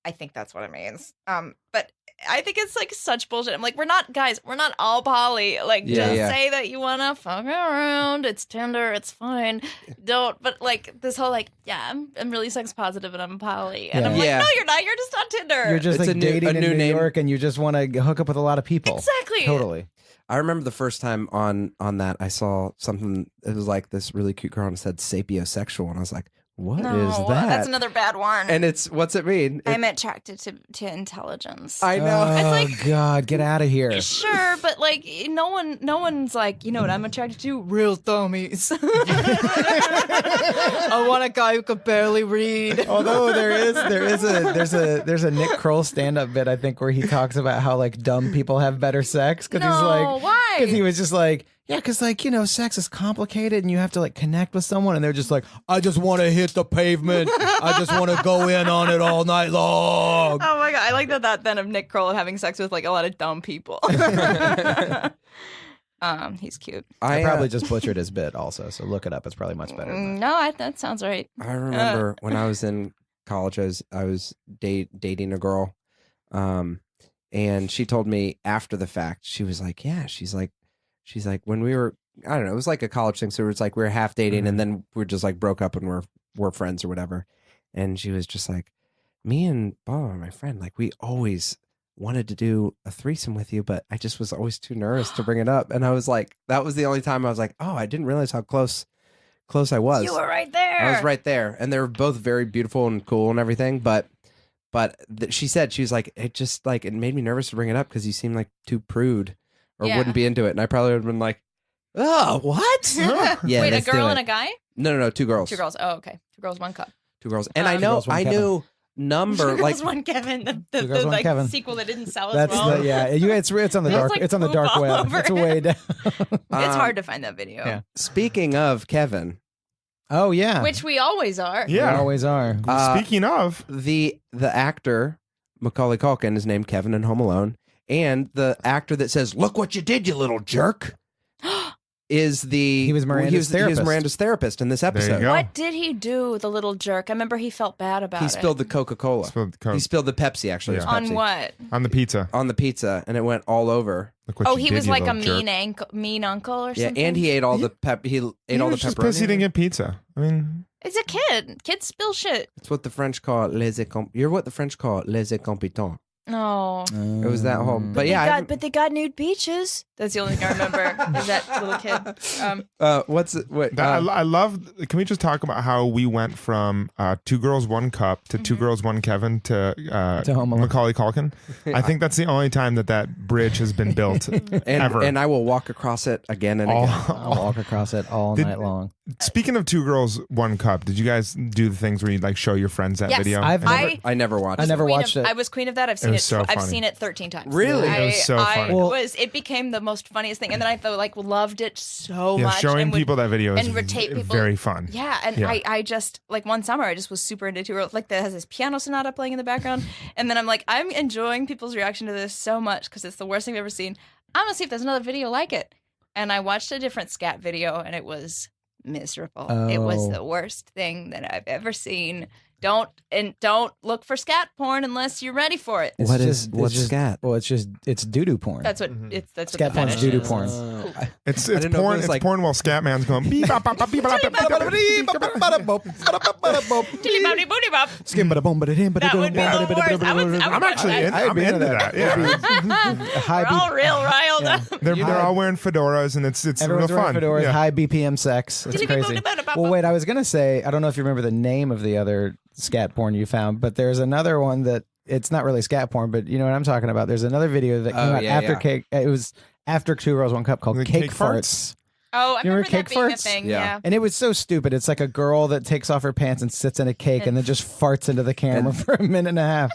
I think that's what it means. But I think it's like such bullshit. I'm like, we're not all poly. Like, just say that you want to fuck around. It's Tinder. It's fine. Don't. But like this whole like, yeah, I'm really sex positive and I'm poly. And I'm like, Yeah. no, you're not. You're just on Tinder. You're just It's like a new- dating a in new New name. York, and you just want to hook up with a lot of people. Exactly. Totally. I remember the first time on that I saw something. It was like this really cute girl and it said sapiosexual, and I was like, "What is No, that?" that's another bad one. And it's what's it mean? I'm attracted to intelligence. I know. Oh like- God, get out of here. Sure, but like no one's like, you know what I'm attracted to? Real dummies. I want a guy who could barely read. Although there's a Nick Kroll stand-up bit I think where he talks about how like dumb people have better sex because he's like why? Why? Because he was just like, yeah, because like, sex is complicated and you have to like connect with someone, and they're just like, I just want to hit the pavement. I just want to go in on it all night long. Oh my god, I like that then of Nick Kroll having sex with like a lot of dumb people. He's cute. I probably just butchered his bit also, so look it up. It's probably much better. No, that sounds right. I remember when I was in college, I was dating a girl, and she told me after the fact, she was like, yeah, she's like when we were, I don't know, it was like a college thing, so it was like we were half dating, and then we're just like broke up and we're friends or whatever, and she was just like, me and Balon, my friend, like we always wanted to do a threesome with you, but I just was always too nervous to bring it up. And I was like, that was the only time I was like, oh, I didn't realize how close I was. You were right there. I was right there. And they were both very beautiful and cool and everything. But she said, she was like, it made me nervous to bring it up because you seemed like too prude or wouldn't be into it. And I probably would have been like, oh, what? Yeah. Wait, a let's do girl it. and a guy? No, 2 girls. 2 girls. Oh, okay. 2 girls, 1 cup. 2 girls. And I Two girls, one I Kevin. knew number Two like girls, 1 Kevin. The Girls, One like Kevin. sequel that didn't sell as That's well. it's on the There's, dark. like, It's on the poop dark all web. over It's it. way down. It's hard to find that video. Yeah. Speaking of Kevin, Oh yeah, Which we always are. we Yeah. always are. Speaking of, the actor Macaulay Culkin is named Kevin in Home Alone, and the actor that says "Look what you did, you little jerk," is He was Miranda's He was therapist. Miranda's therapist in this there you episode. go. What did he do, the little jerk? I remember he felt bad about He it. spilled the Coca-Cola. Spilled the Coke. He spilled the Pepsi. Actually, it was Yeah. On Pepsi. what? On the pizza. On the pizza, and it went all over. Look what Oh, you he did, was you like a little jerk. mean uncle or Yeah, something? and he ate all the He ate all the was just pepperoni. pissed he didn't get pizza. I mean, It's a kid. Kids spill shit. It's what the French call You're what the French call les incompetents. No. It was that whole. But they yeah, I got, haven't- but they got nude beaches. That's the only thing I remember. Is that little kid? what's it? Wait, I love. Can we just talk about how we went from 2 girls, 1 cup to 2 girls, 1 Kevin to Home Alone. Macaulay Culkin? I think that's the only time that bridge has been built ever. and I will walk across it again and again. I'll walk across it all Did- night long. Speaking of 2 girls, 1 cup, did you guys do the things where you like show your friends that Yes, video? I never watched. I never Queen watched of- it. I was queen of that. I've seen was so I've funny. seen it 13 times. Really? It was so funny. Well- It became the most funniest thing, and then I like loved it so Yeah, much. showing and would- people that video is and would tape people. very fun. Yeah, and Yeah. I just like one summer I just was super into 2 girls, like that has this piano sonata playing in the background, and then I'm like I'm enjoying people's reaction to this so much because it's the worst thing I've ever seen. I'm gonna see if there's another video like it, and I watched a different scat video, and it was miserable. It was Oh. the worst thing that I've ever seen. Don't look for scat porn unless you're ready for it. It's What just- is- it's what's just- scat? Well, it's doo-doo porn. That's what Mm-hmm. it's. That's what Scat the porn's fetish doo-doo is. porn. It's didn't know if it porn. was It's like- porn while Scatman's going. beep, bop, bop, bop, beep, bop, bop, bop, bop, bop. Tilly bobby booty bop. That would be the worst. I'm actually I'd be into that. Yeah, We're all real riled up. they're all wearing fedoras and it's Everyone's real wearing fun. fedoras, Yeah. high BPM sex. It's crazy. Well, wait, I was gonna say I don't know if you remember the name of the other scat porn you found, but there's another one that it's not really scat porn, but you know what I'm talking about. There's another video that came out after cake. It was after 2 girls, 1 cup called The Cake cake Farts. Oh, I You remember remember that cake being a farts? thing. Yeah. Yeah. And it was so stupid. It's like a girl that takes off her pants and sits in a cake and then just farts into the camera for a minute and a half.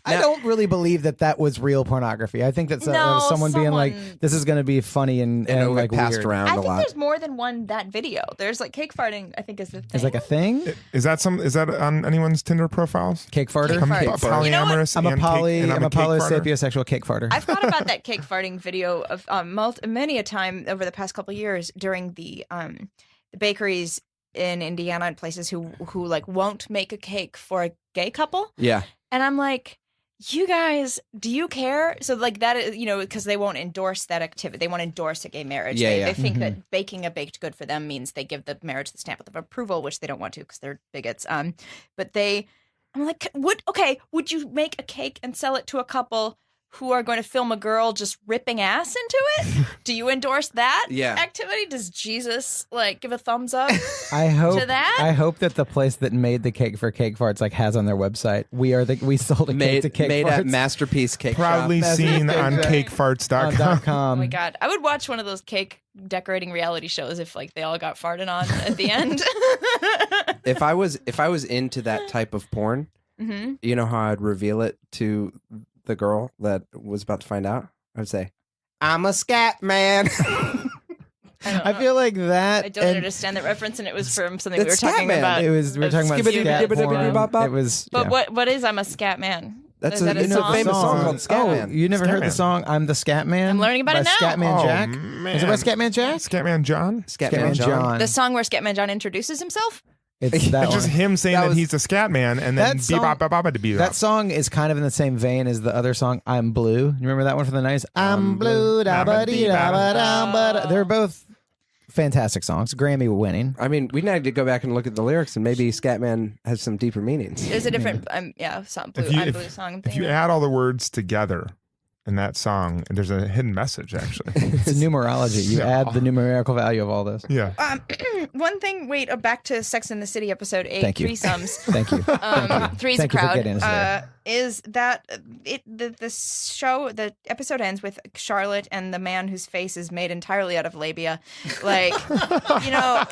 I don't really believe that was real pornography. I think that No, someone being like, someone- this is going to be funny and And like passed weird. around I a think lot. there's more than one that video. There's like cake farting. I think is the thing. It's like a thing. Is that on anyone's Tinder profiles? Cake farter. Cake I'm farts. You know what? polyamorous. I'm a and cake- and I'm a cake farter. polysapio sexual cake farter. I've thought about that cake farting video of many a time over the past couple of years during the bakeries in Indiana and places who like won't make a cake for a gay couple. Yeah. And I'm like, you guys, do you care? So like that is, because they won't endorse that activity. They won't endorse a gay marriage. Yeah, they, yeah. they think that baking a baked good for them means they give the marriage the stamp of approval, which they don't want to because they're bigots. But I'm like, would you make a cake and sell it to a couple who are going to film a girl just ripping ass into it? Do you endorse that activity? Does Jesus give a thumbs up? I hope to that? I hope that the place that made the cake for cake farts has on their website. We sold a cake to cake made farts. at Masterpiece Cake Proudly Shop. seen on Exactly. cakefarts.com. Oh my god, I would watch one of those cake decorating reality shows if they all got farted on at the end. If I was into that type of porn, Mm-hmm. you know how I'd reveal it to the girl that was about to find out? I would say, I'm a scat man. I feel like that. I don't and understand that reference, and it was from something we were It's talking Scatman. about. we were talking about Skibidi- scat Skibidi- porn. Bop. It was. But yeah. what is I'm a Scat Man? That's Is that it's song? a famous song called Oh, Scatman. you never heard the Scatman. song "I'm the Scat Man"? I'm learning about by it now. Scatman Oh, Jack. man. Is it by Scatman Jack? Scatman John? Scatman John. The song where Scatman John introduces himself? It's that It's just one. him saying That that, was- he's a scat man, and then That song- bebop. That song is kind of in the same vein as the other song "I'm Blue." You remember that one from the 90s? I'm blue, da ba dee da ba da ba da. They're both fantastic songs, Grammy winning. I mean, we need to go back and look at the lyrics, and maybe Scatman has some deeper meanings. There's a different, song, blue, If you- I'm if- Blue song. If thing. you add all the words together in that song, there's a hidden message, actually. It's numerology. You Yeah. add the numerical value of all this. Yeah. One thing, back to Sex and the City episode 8, Thank you. threesomes. Thank you. Three's Thank a you for crowd. getting us there. Is that the episode ends with Charlotte and the man whose face is made entirely out of labia, like,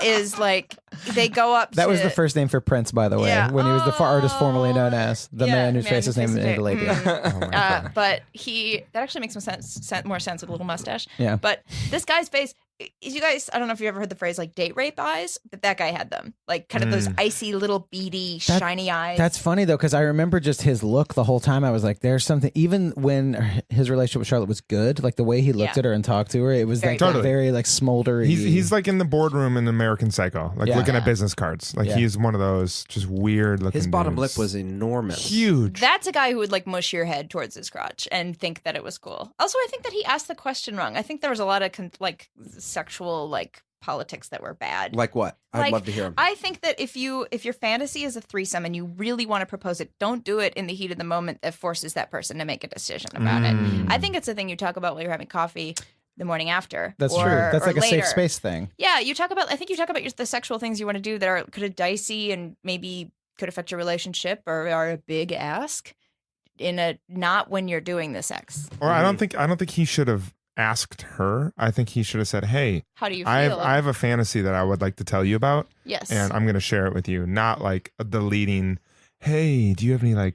is like they go up. That was to- the first name for Prince, by the way, Yeah. when he was the artist formerly known as the Yeah, man whose face is named made- Labia. Oh, my God. But that actually makes more sense with a little mustache. Yeah. But this guy's face, you guys, I don't know if you ever heard the phrase like date rape eyes, but that guy had them, like kind of those icy little beady shiny eyes. That's funny though, because I remember just his look the whole time. I was like, "There's something." Even when his relationship with Charlotte was good, like the way he looked Yeah. at her and talked to her, it was Very like good. Totally. very like smoldery. He's like in the boardroom in American Psycho, like Yeah. looking Yeah. at business cards. Like Yeah. he's one of those just weird looking. His bottom dudes. lip was enormous. huge. That's a guy who would like mush your head towards his crotch and think that it was cool. Also, I think that he asked the question wrong. I think there was a lot of sexual politics that were bad. Like what? I'd Like, love to hear him. I think that if your fantasy is a threesome and you really want to propose it, don't do it in the heat of the moment that forces that person to make a decision about it. I think it's a thing you talk about while you're having coffee the morning after. That's or, true. That's or like a later. safe space thing. Yeah, I think you talk about the sexual things you want to do that are kind of dicey and maybe could affect your relationship or are a big ask not when you're doing the sex. Or I don't think he should have asked her. I think he should have said, "Hey, How do you feel? I have a fantasy that I would like to tell you about, Yes. and I'm going to share it with you." Not like the leading, "Hey, do you have any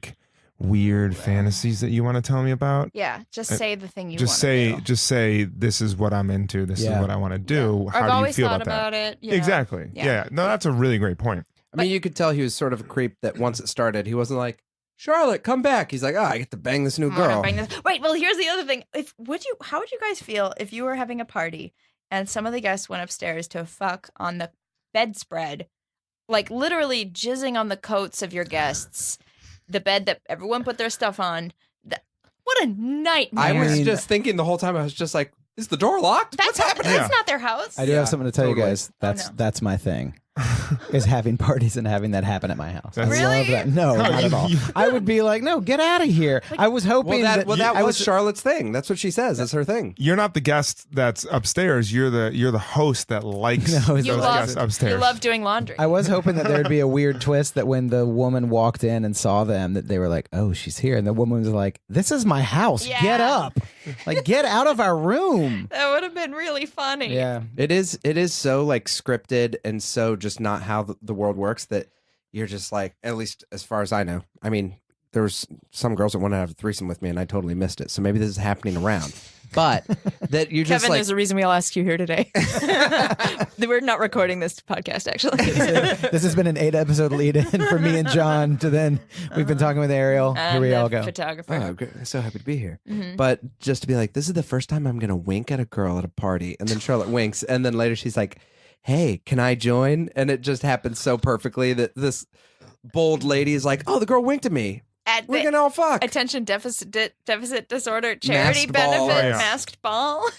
weird fantasies that you want to tell me about?" Yeah, just say the thing you Just want to do. say, "This is what I'm into. This is Yeah. what I want to do." Or How I've do you always feel thought about that? it. you know? Exactly. Yeah. Yeah. No, that's a really great point. I mean, you could tell he was sort of a creep that once it started, he wasn't like, Charlotte, come back. He's like, I get to bang this new I'm gonna girl. bang this- Wait, well, here's the other thing. How would you guys feel if you were having a party and some of the guests went upstairs to fuck on the bedspread, like literally jizzing on the coats of your guests, the bed that everyone put their stuff on? What a nightmare! I was mean- just thinking the whole time, I was just like, is the door locked? What's happening? That's not their house. I do have something to tell you totally. guys. That's no. that's my thing. Is having parties and having that happen at my house. I That's- love Really? that. No, not at all. I would be like, no, get out of here. I was hoping That I was Charlotte's thing. That's what she says. That's her thing. You're not the guest that's upstairs. You're the host that likes No, it's those the guests upstairs. You love doing laundry. I was hoping that there would be a weird twist that when the woman walked in and saw them, that they were like, "Oh, she's here," and the woman was like, "This is my house. Yeah. Get up, like get out of our room." That would have been really funny. Yeah, It is so scripted and so just not how the world works that you're just like, at least as far as I know. I mean, there was some girls that wanted to have a threesome with me and I totally missed it. So maybe this is happening around. But that you're just Kevin, like, there's a reason we all asked you here today. We're not recording this podcast, actually. this has been an 8-episode lead-in for me and John. To then we've been talking with Ariel. Here And we the all go. photographer. oh, great. I'm so happy to be here. Mhm. But just to be like, this is the first time I'm going to wink at a girl at a party. And then Charlotte winks. And then later she's like, hey, can I join? And it just happens so perfectly that this bold lady is like, oh, the girl winked at me. At We're the going to all fuck. attention deficit disorder charity Masked ball. benefit Oh, yeah. masked ball.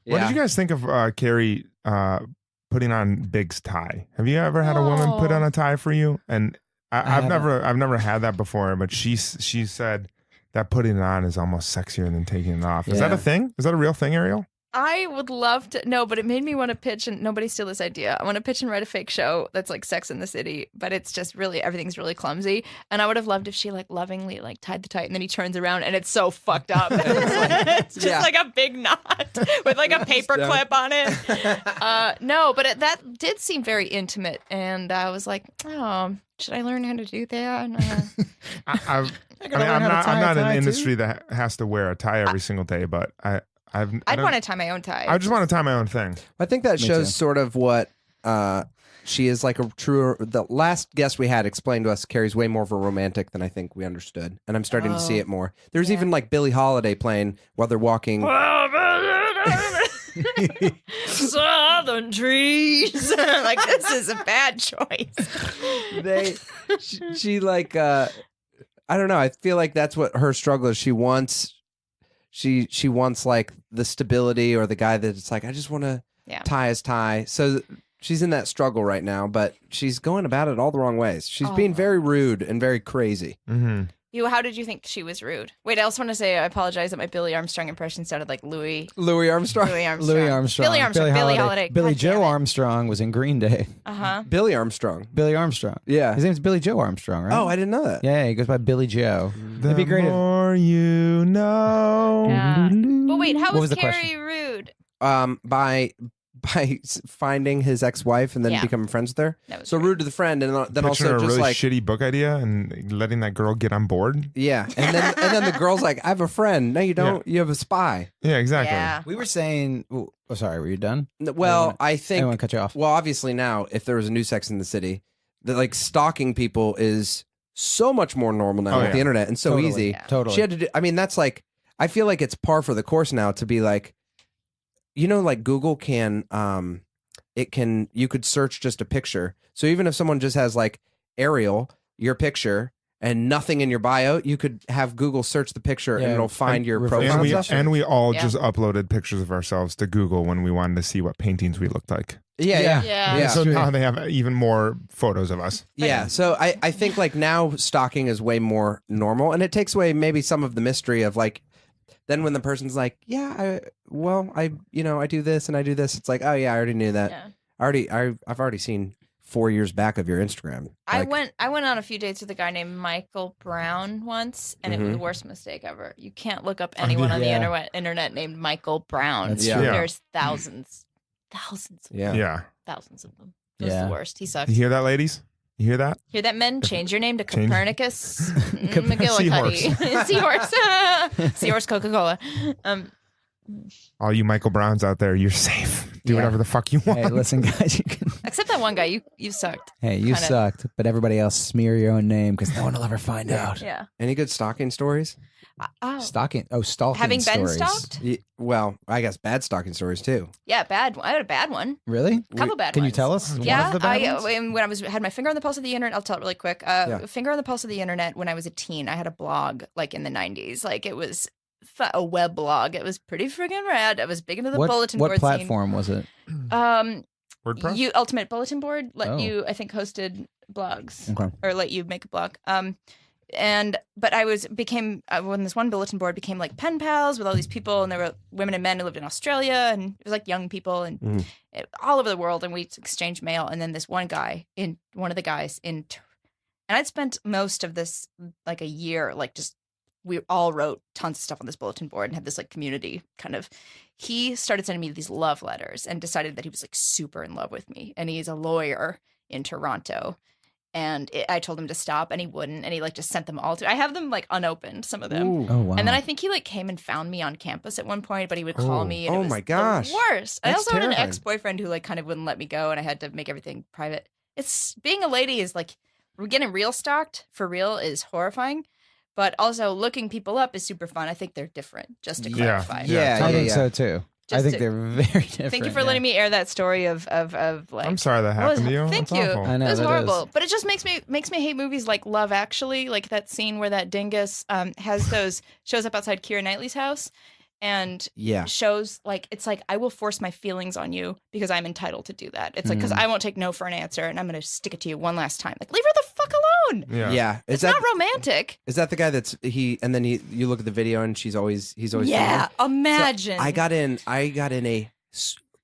What did you guys think of Carrie putting on Big's tie? Have you ever had a woman put on a tie for you? And I've never had that before, but she said that putting it on is almost sexier than taking it off. Is that Yeah. a thing? Is that a real thing, Ariel? I would love to no, but it made me want to pitch, and nobody steal this idea. I want to pitch and write a fake show that's like Sex in the City, but it's just really everything's really clumsy. And I would have loved if she like lovingly like tied the tie, and then he turns around and it's so fucked up. It's just Yeah. like a big knot with like a paper clip on it. No, but that did seem very intimate, and I was like, oh, should I learn how to do that? I'm not in the industry that has to wear a tie every single day, but I'd want to tie my own tie. I just want to tie my own thing. I think that Me shows too. sort of what she is like a true. The last guest we had explained to us Carrie's way more of a romantic than I think we understood, and I'm starting to see it more. There's even like Billie Holiday playing while they're walking. Southern trees. Like, this is a bad choice. She like I don't know. I feel like that's what her struggle is. She wants like the stability or the guy that's like, I just want to tie his tie. So she's in that struggle right now, but she's going about it all the wrong ways. She's being very rude and very crazy. Mm-hmm. How did you think she was rude? Wait, I also want to say I apologize that my Billy Armstrong impression sounded like Louis Armstrong. Louis Armstrong. Louis Armstrong. Billy Armstrong. Billy Holiday. Billy God Joe damn it. Armstrong was in Green Day. Billy Armstrong. Billy Armstrong. Yeah. His name's Billy Joe Armstrong, right? Oh, I didn't know that. Yeah, he goes by Billy Joe. The It'd be great. more you know. Yeah. But wait, how What was was the Carrie question? rude? By finding his ex-wife and then Yeah. becoming friends with her. That was So rude to the friend, and then Pitching her also a just really like shitty book idea and letting that girl get on board. yeah, and then the girl's like, I have a friend. No, you don't. You have a spy. Yeah, exactly. Yeah. We were saying. Oh, sorry. Were you done? Well, I I don't think. want to cut you off. Well, obviously now, if there was a new Sex in the City, that like stalking people is so much more normal now Oh, with yeah. the internet and so Totally. easy. Yeah. Totally. She had to do. I mean, that's like. I feel like it's par for the course now to be like, like Google can. You could search just a picture. So even if someone just has like Ariel, your picture, and nothing in your bio, you could have Google search the picture Yeah, and it'll find your reverse profile. And we all Yeah. just uploaded pictures of ourselves to Google when we wanted to see what paintings we looked like. Yeah. Yeah. So true. now they have even more photos of us. Yeah, so I think like now stalking is way more normal, and it takes away maybe some of the mystery of like, then when the person's like, I do this and I do this, it's like, oh yeah, I already knew that. Yeah. I've already seen 4 years back of your Instagram. I Like, went on a few dates with a guy named Michael Brown once, and it was Mhm. the worst mistake ever. You can't look up anyone on the Yeah. internet named Michael Brown. That's true. Yeah. There's thousands Yeah. Yeah. thousands of them. It was Yeah. the worst. He sucks. You hear that, ladies? You hear that? Hear that, men? Change your name to Change- Copernicus McGillicuddy. Seahorse. Seahorse Coca-Cola. All you Michael Browns out there, you're safe. Do Yeah. whatever the fuck you want. Hey, listen, guys. You can. Except that one guy. You sucked. Hey, you Kinda. sucked, but everybody else smear your own name because no one will ever find out. Yeah. Any good stalking stories? Oh. Stalking Having been stories. stalked? Well, I guess bad stalking stories too. Yeah, bad one. I had a bad one. Really? A couple bad Can you ones. tell us? Yeah, one of the bad ones? when I had my finger on the pulse of the internet, I'll tell it really quick. Finger on the pulse of the internet. When I was a teen, I had a blog like in the 90s. Like it was a web blog. It was pretty friggin' rad. I was big into the bulletin board What platform was it? scene. WordPress? Ultimate Bulletin Board let Oh. you, I think, hosted blogs Okay. or let you make a blog. But I became when this one bulletin board became like pen pals with all these people, and there were women and men who lived in Australia, and it was like young people and all over the world, and we exchanged mail. And then this one of the guys and I'd spent most of this like a year, like just we all wrote tons of stuff on this bulletin board and had this like community kind of. He started sending me these love letters and decided that he was like super in love with me, and he's a lawyer in Toronto. And I told him to stop, and he wouldn't. And he like just sent them all to. I have them like unopened, some of them. Ooh. Oh wow. And then I think he like came and found me on campus at one point, but he would call Oh. me. And it Oh was my gosh. the worst. I That's also had an terrifying. ex-boyfriend who like kind of wouldn't let me go, and I had to make everything private. It's being a lady is like getting real stalked for real is horrifying, but also looking people up is super fun. I think they're different. Just to Yeah. clarify. Yeah. I think so too. I Just think to- they're very different. Thank you for yeah. letting me air that story of like. I'm sorry that happened to you. Thank That's you. awful. I know, it was that horrible, is. but it just makes me hate movies like Love Actually, like that scene where that dingus shows up outside Keira Knightley's house and Yeah. shows like it's like I will force my feelings on you because I'm entitled to do that. It's like because I won't take no for an answer, and I'm gonna stick it to you one last time. Like leave her the fuck alone. Yeah. Yeah. It's not romantic. Is that the guy that's and then you look at the video and he's always Yeah, filming? imagine. So I got in a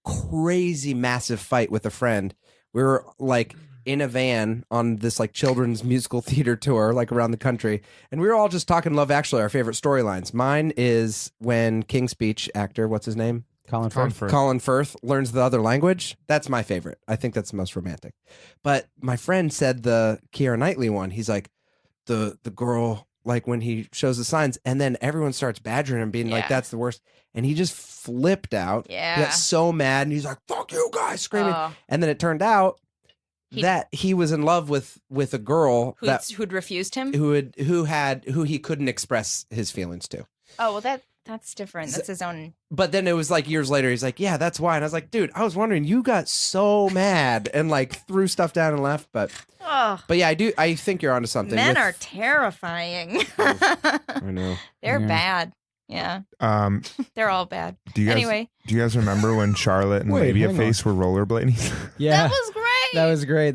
crazy massive fight with a friend. We were like in a van on this like children's musical theater tour, like around the country, and we were all just talking Love Actually, our favorite storylines. Mine is when King's Speech actor, what's his name? Colin Firth. Colin Firth learns the other language. That's my favorite. I think that's the most romantic. But my friend said the Keira Knightley one. He's like, the girl like when he shows the signs, and then everyone starts badgering him, being like, Yeah. "That's the worst," and he just flipped out. Yeah. He got so mad, and he's like, "Fuck you guys!" screaming. Oh. And then it turned out that he was in love with a girl Who'd refused him? who he couldn't express his feelings to. Oh, well, that's different. That's his own. But then it was like years later, he's like, "Yeah, that's why." And I was like, "Dude, I was wondering, you got so mad and like threw stuff down and left." But yeah, I think you're onto something. Men are terrifying. I know. They're Yeah. bad. Yeah, they're all bad. Do you guys remember when Charlotte and Wait, hang Babyface were rollerblading? Yeah. That was great. That was great.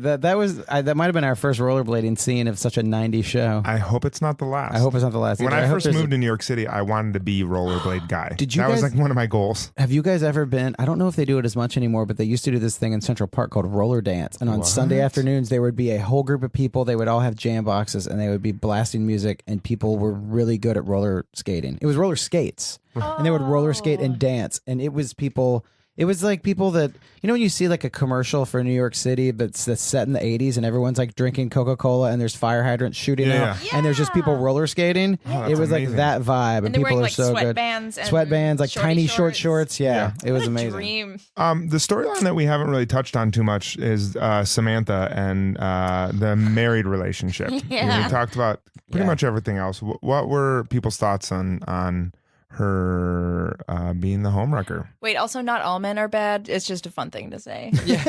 That might have been our first rollerblading scene of such a 90s show. I hope it's not the last. I hope it's not the last. When either. I hope first there's moved to New York City, I wanted to be rollerblade guy. Did you That was guys- like one of my goals. Have you guys ever been? I don't know if they do it as much anymore, but they used to do this thing in Central Park called roller dance. And on What? Sunday afternoons, there would be a whole group of people. They would all have jam boxes, and they would be blasting music. And people were really good at roller skating. It was roller skates, and they would roller skate and dance. And it was people. It was like people that, you know, when you see like a commercial for New York City that's set in the 80s and everyone's like drinking Coca-Cola and there's fire hydrants shooting out and there's just people roller skating. Oh, It that's was amazing. like that vibe. And And they're people wearing are like so good. sweatbands and Sweatbands, like shorty tiny short shorts. shorts. Yeah. It was What a amazing. dream. The storyline that we haven't really touched on too much is Samantha and the married relationship. Yeah. We talked about pretty much everything else. What were people's thoughts on her being the homewrecker? Wait, also not all men are bad. It's just a fun thing to say. Yeah.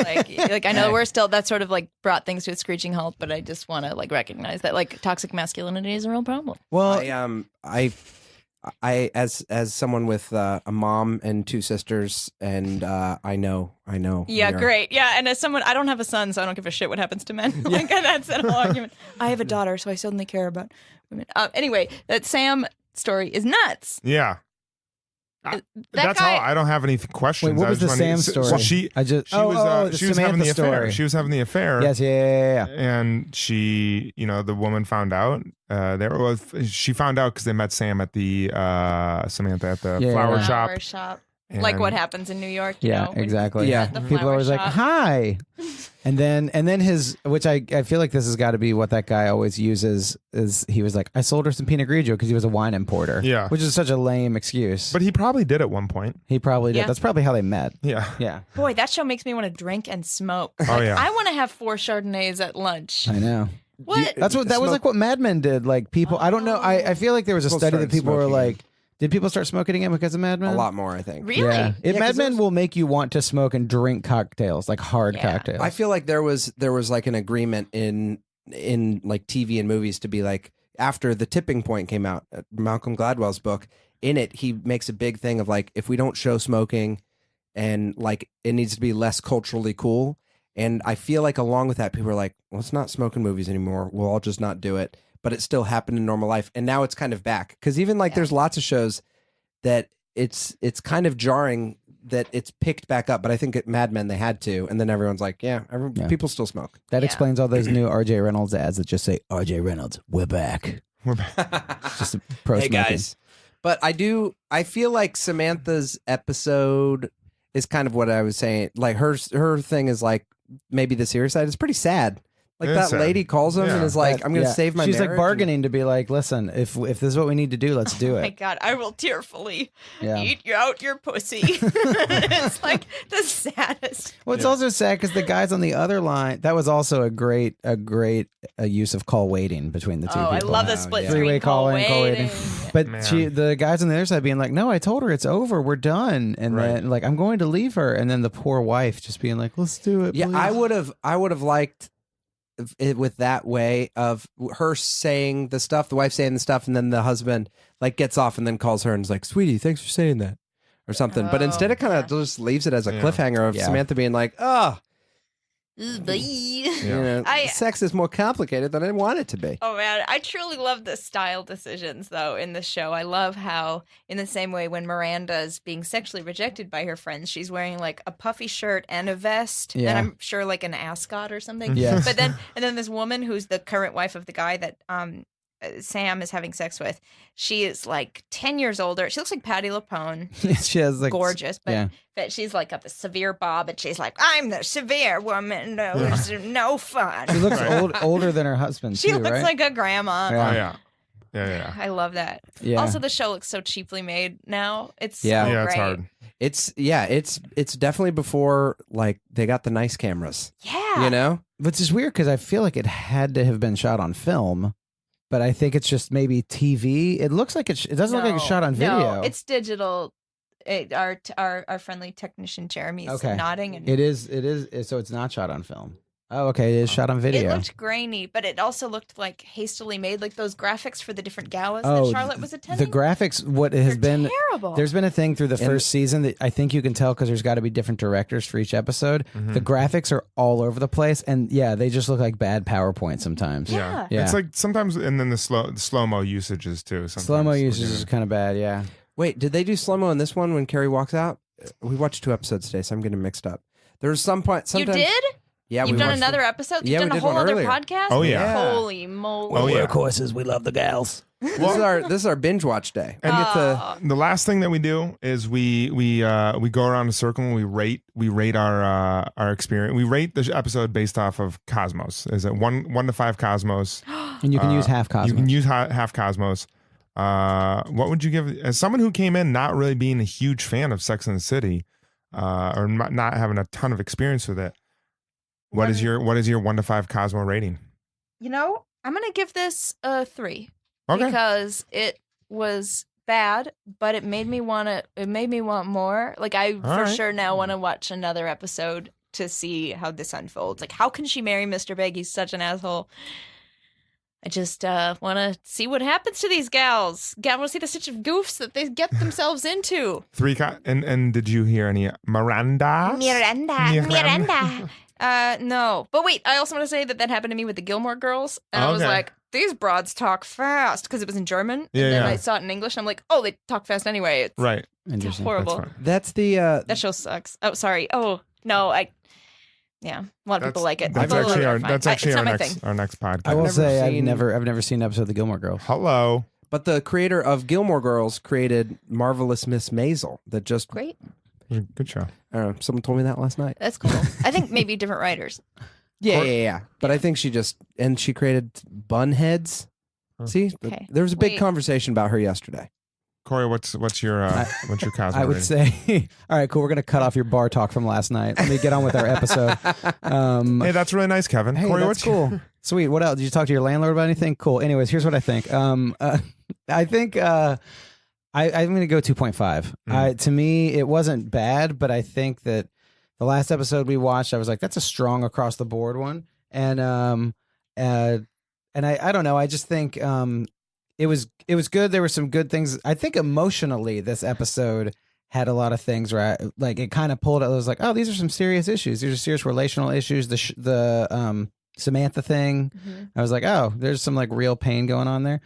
Like I know we're still that sort of like brought things to a screeching halt, but I just want to like recognize that like toxic masculinity is a real problem. Well, I as someone with a mom and two sisters, and I know. Yeah, you're- great. Yeah, and as someone, I don't have a son, so I don't give a shit what happens to men. Like that's that whole argument. I have a daughter, so I suddenly care about women. Anyway, that Sam story is nuts. Yeah. That's guy- all. I don't have any questions. wait, what I was the just Sam wanted- story? so she I just she was the she was having the Samantha affair. story. She was having the affair. Yes, yeah. And she, the woman found out. She found out because they met Sam at the Samantha at the Yeah. flower Flower shop. shop. And Like what happens in New York. You Yeah, know, when exactly. you're Yeah. at the People are flower always like, shop. "Hi," and then his, which I feel like this has got to be what that guy always uses. Is he was like, "I sold her some Pinot Grigio because he was a wine importer." Yeah. which is such a lame excuse. But he probably did at one point. he probably did. Yeah. That's probably how they met. Yeah. Yeah, Boy, that show makes me want to drink and smoke. Oh, Like, yeah. I want to have 4 Chardonnays at lunch. I know. What? That was like what Mad Men did. Like people, I don't know. I feel like there was a People study that started people were smoking. like, did people start smoking again because of Mad Men? a lot more, I think. Really? Yeah, Yeah, 'cause Mad Men there's- will make you want to smoke and drink cocktails, like hard Yeah. cocktails. I feel like there was like an agreement in like TV and movies to be like, after The Tipping Point came out, Malcolm Gladwell's book, in it he makes a big thing of like, if we don't show smoking and like it needs to be less culturally cool. And I feel like along with that, people are like, well, let's not smoke in movies anymore. We'll all just not do it. But it still happened in normal life. And now it's kind of back. Because even like there's lots of shows that it's kind of jarring that it's picked back up. But I think at Mad Men they had to. And then everyone's like, yeah. People still smoke. that Yeah. explains all those new RJ Reynolds ads that just say, "RJ Reynolds, we're back." We're back. Just pro Hey smoking. guys. But I feel like Samantha's episode is kind of what I was saying. Like her thing is like maybe the serious side is pretty sad. Like It is that sad. lady calls him and Yeah. is like, I'm going to Yeah. save my She's marriage. like bargaining to be like, "Listen, if this is what we need to do, let's do Oh my it." God, I will tearfully Yeah. eat out your pussy. It's like the saddest. Well, it's also sad because the guys on the other line, that was also a great use of call waiting between the two Oh, I people. love the split yeah. screen Three-way call calling, call waiting. waiting. But Man. the guys on the other side being like, "No, I told her it's over. We're done." And Right. then like, "I'm going to leave her." And then the poor wife just being like, "Let's do it." Yeah, please." I would have liked it with that way of her saying the stuff, the wife saying the stuff, and then the husband like gets off and then calls her and is like, "Sweetie, thanks for saying that," or something. But Oh, instead, it kind of yeah. just leaves it as a Yeah. cliffhanger of Yeah. Samantha being like, "Oh, Bye. you know, I- sex is more complicated than I want it to be." Oh man, I truly love the style decisions though in the show. I love how, in the same way, when Miranda's being sexually rejected by her friends, she's wearing like a puffy shirt and a vest, Yeah. and I'm sure like an ascot or something. Yes. But then, and then this woman who's the current wife of the guy that Sam is having sex with, she is like 10 years older. She looks like Patti LuPone. she has like Gorgeous, but, yeah. but she's like got the severe bob, and she's like, "I'm the severe woman. No, it's no fun." She looks older than her husband She too, looks right? like a grandma. Yeah. Oh, yeah. Yeah. I love that. Yeah. Also, the show looks so cheaply made now. It's Yeah. so Yeah, great. it's hard. It's definitely before like they got the nice cameras. Yeah. You know? Which is weird because I feel like it had to have been shot on film, but I think it's just maybe TV. It looks like it doesn't look like it's shot on video. No, it's digital. Our friendly technician Jeremy's nodding, and It is. So it's not shot on film. Oh, okay. It is shot on video. it looked grainy, but it also looked like hastily made, like those graphics for the different galas Oh, that Charlotte was attending. The graphics, what has They're been terrible. There's been a thing through the first season that I think you can tell because there's got to be different directors for each episode. Mm-hmm. The graphics are all over the place, and yeah, they just look like bad PowerPoint sometimes. Yeah. It's like sometimes, and then the slow-mo usages too. Slow-mo usage is kind of bad. Yeah. Wait, did they do slow-mo in this one when Carrie walks out? We watched 2 episodes today, so I'm getting mixed up. There's some point. You Sometimes, did? Yeah, You've we done watched another episode? Yeah, You've we done a did one whole other earlier. podcast? Oh, yeah. Holy moly. Oh, yeah. Workhorses, we love the gals. This is our binge watch day. And Oh. the last thing that we do is we go around a circle and we rate our experience. We rate the episode based off of Cosmos. Is it 1 to 5 Cosmos? And you can use half Cosmos. You can use half Cosmos. What would you give as someone who came in not really being a huge fan of Sex and the City, or not having a ton of experience with it? What is your 1 to 5 Cosmo rating? You know, I'm going to give this a 3. Okay. Because it was bad, but it made me want more. Like I for right. sure now want to watch another episode to see how this unfolds. Like how can she marry Mr. Big? He's such an asshole. I just want to see what happens to these gals. I want to see the stitch of goofs that they get themselves into. 3 and did you hear any Miranda? No. But wait, I also want to say that happened to me with the Gilmore Girls. And I was Okay. like, these broads talk fast because it was in German. Yeah, and then yeah. I saw it in English. I'm like, oh, they talk fast anyway. It's Right. Interesting. horrible. That's fine. That's the That show sucks. Oh, sorry. Oh, no. Yeah. A lot of people like it. That's But actually our fine. that's actually it's our not my next thing. our next podcast. I will never say seen- I've never seen an episode of the Gilmore Girls. Hello. but the creator of Gilmore Girls created Marvelous Miss Maisel. That just Great. Good show. I don't know. Someone told me that last night. That's cool. I think maybe different writers. Yeah. But I think she created Bunheads. See, Okay. there was a big Wait. conversation about her yesterday. Corey, what's your Cosmo I would rating? say, all right, cool. We're gonna cut off your bar talk from last night. Let me get on with our episode. Hey, that's really nice, Kevin. Hey, Corey, that's what's your- cool. Sweet. What else? Did you talk to your landlord about anything? Cool. Anyways, here's what I think. I think I'm going to go 2.5. To me, it wasn't bad, but I think that the last episode we watched, I was like, that's a strong across the board one. And I don't know. I just think it was good. There were some good things. I think emotionally, this episode had a lot of things where it kind of pulled. I was like, oh, these are some serious issues. These are serious relational issues. The Samantha thing. Mm-hmm. I was like, oh, there's some like real pain going on there.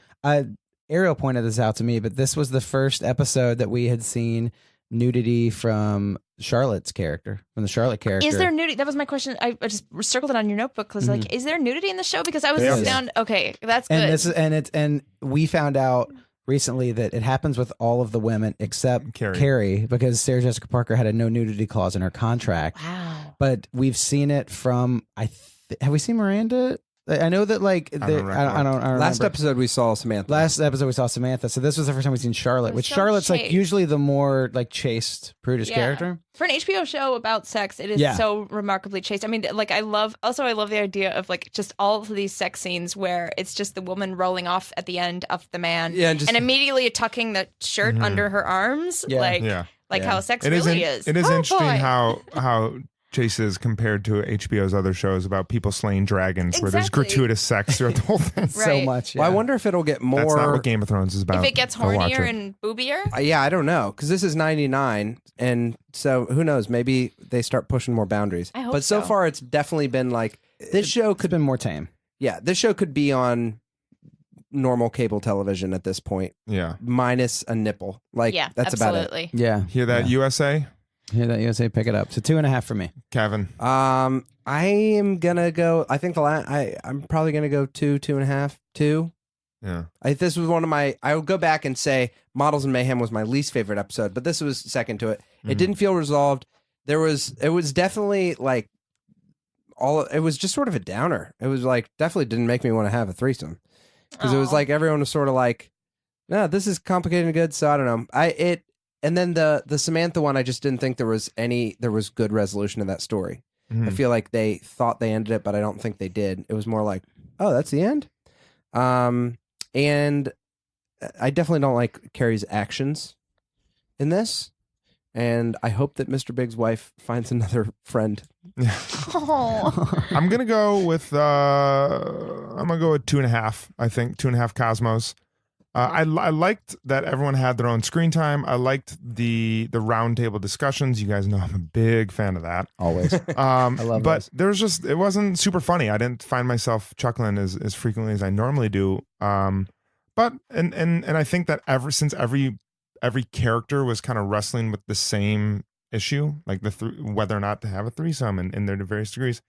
Ariel pointed this out to me, but this was the first episode that we had seen nudity from Charlotte's character, from the Charlotte character. Is there nudity? That was my question. I just circled it on your notebook because, like, is there nudity in the show? Because I was There is. down. Okay, that's good. And this is and we found out recently that it happens with all of the women except Carrie. Carrie, because Sarah Jessica Parker had a no nudity clause in her contract. Wow. But we've seen it from have we seen Miranda? I know that like I don't Last remember. episode we saw Samantha. Last episode we saw Samantha, so this was the first time we've seen Charlotte. It was Which so Charlotte's like chaste. usually the more like chaste, prudish Yeah. character. For an HBO show about sex, it is Yeah. so remarkably chaste. I mean, like, I love the idea of like just all of these sex scenes where it's just the woman rolling off at the end of the man, Yeah, and just- immediately tucking the shirt under her arms, Yeah. like Yeah. how sex It is really is. It is Oh, interesting boy. how Chase is compared to HBO's other shows about people slaying dragons, where there's Exactly. gratuitous sex throughout the whole thing. So Right. much. Well, I yeah. wonder if it'll get more. That's not what Game of Thrones is about. If it gets Go watch hornier it. and boobier, Yeah, I don't know, because this is 99, and so who knows? Maybe they start pushing more boundaries. I hope but so so. far, it's definitely been like this show It's could. been more tame. Yeah, this show could be on normal cable television at this point, Yeah. minus a nipple. Like yeah, that's absolutely. Yeah. Hear that, Yeah. USA? Hear that USA? Pick it up. So 2.5 for me. Kevin. about it. I am gonna go. I think I'm probably gonna go 2.5, 2. Yeah. This was one of my. I would go back and say Models and Mayhem was my least favorite episode, but this was second to it. It didn't feel resolved. It was definitely like it was just sort of a downer. It was like definitely didn't make me want to have a threesome. because it was like everyone was sort of like, no, this is complicated and good. So I don't know. And then the Samantha one, I just didn't think there was good resolution to that story. I feel like they thought they ended it, but I don't think they did. It was more like, oh, that's the end. And I definitely don't like Carrie's actions in this. And I hope that Mr. Big's wife finds another friend. I'm gonna go with 2.5. I think 2.5 Cosmos. I liked that everyone had their own screen time. I liked the round table discussions. You guys know I'm a big fan of that. Always. I love but those. there was just, it wasn't super funny. I didn't find myself chuckling as frequently as I normally do. But I think that since every character was kind of wrestling with the same issue, like whether or not to have a threesome in their various degrees,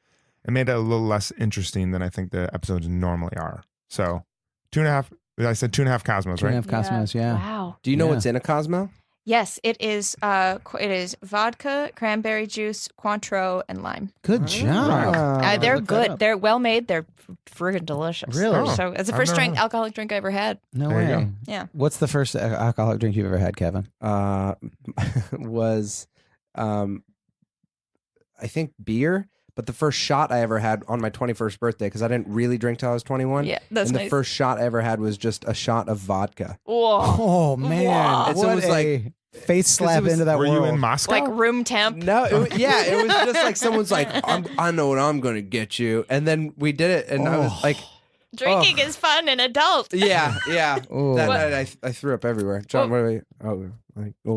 it made it a little less interesting than I think the episodes normally are. So 2.5. I said 2.5 Cosmos, right? 2.5 Cosmos, yeah. Wow. Do you know Yeah. what's in a Cosmo? Yes, it is. It is vodka, cranberry juice, Cointreau, and lime. Good job. They're look that good. up. They're well made. They're friggin' delicious. Really? Oh, So it's the I've first never had- alcoholic drink I ever had. No There you way. go. Yeah. What's the first alcoholic drink you've ever had, Kevin? Was I think beer, but the first shot I ever had on my 21st birthday, because I didn't really drink till I was 21. Yeah, that's and the nice. first shot I ever had was just a shot of vodka. Whoa. Oh man! Wow. And so it was a face slap was- into that Were world. you in Moscow? Like room temp. No, it was just like someone's like, I know what I'm going to get you. And then we did it, and I was like, Drinking is fun and adult. yeah. Ooh. That What? night I threw up everywhere. John, what are we?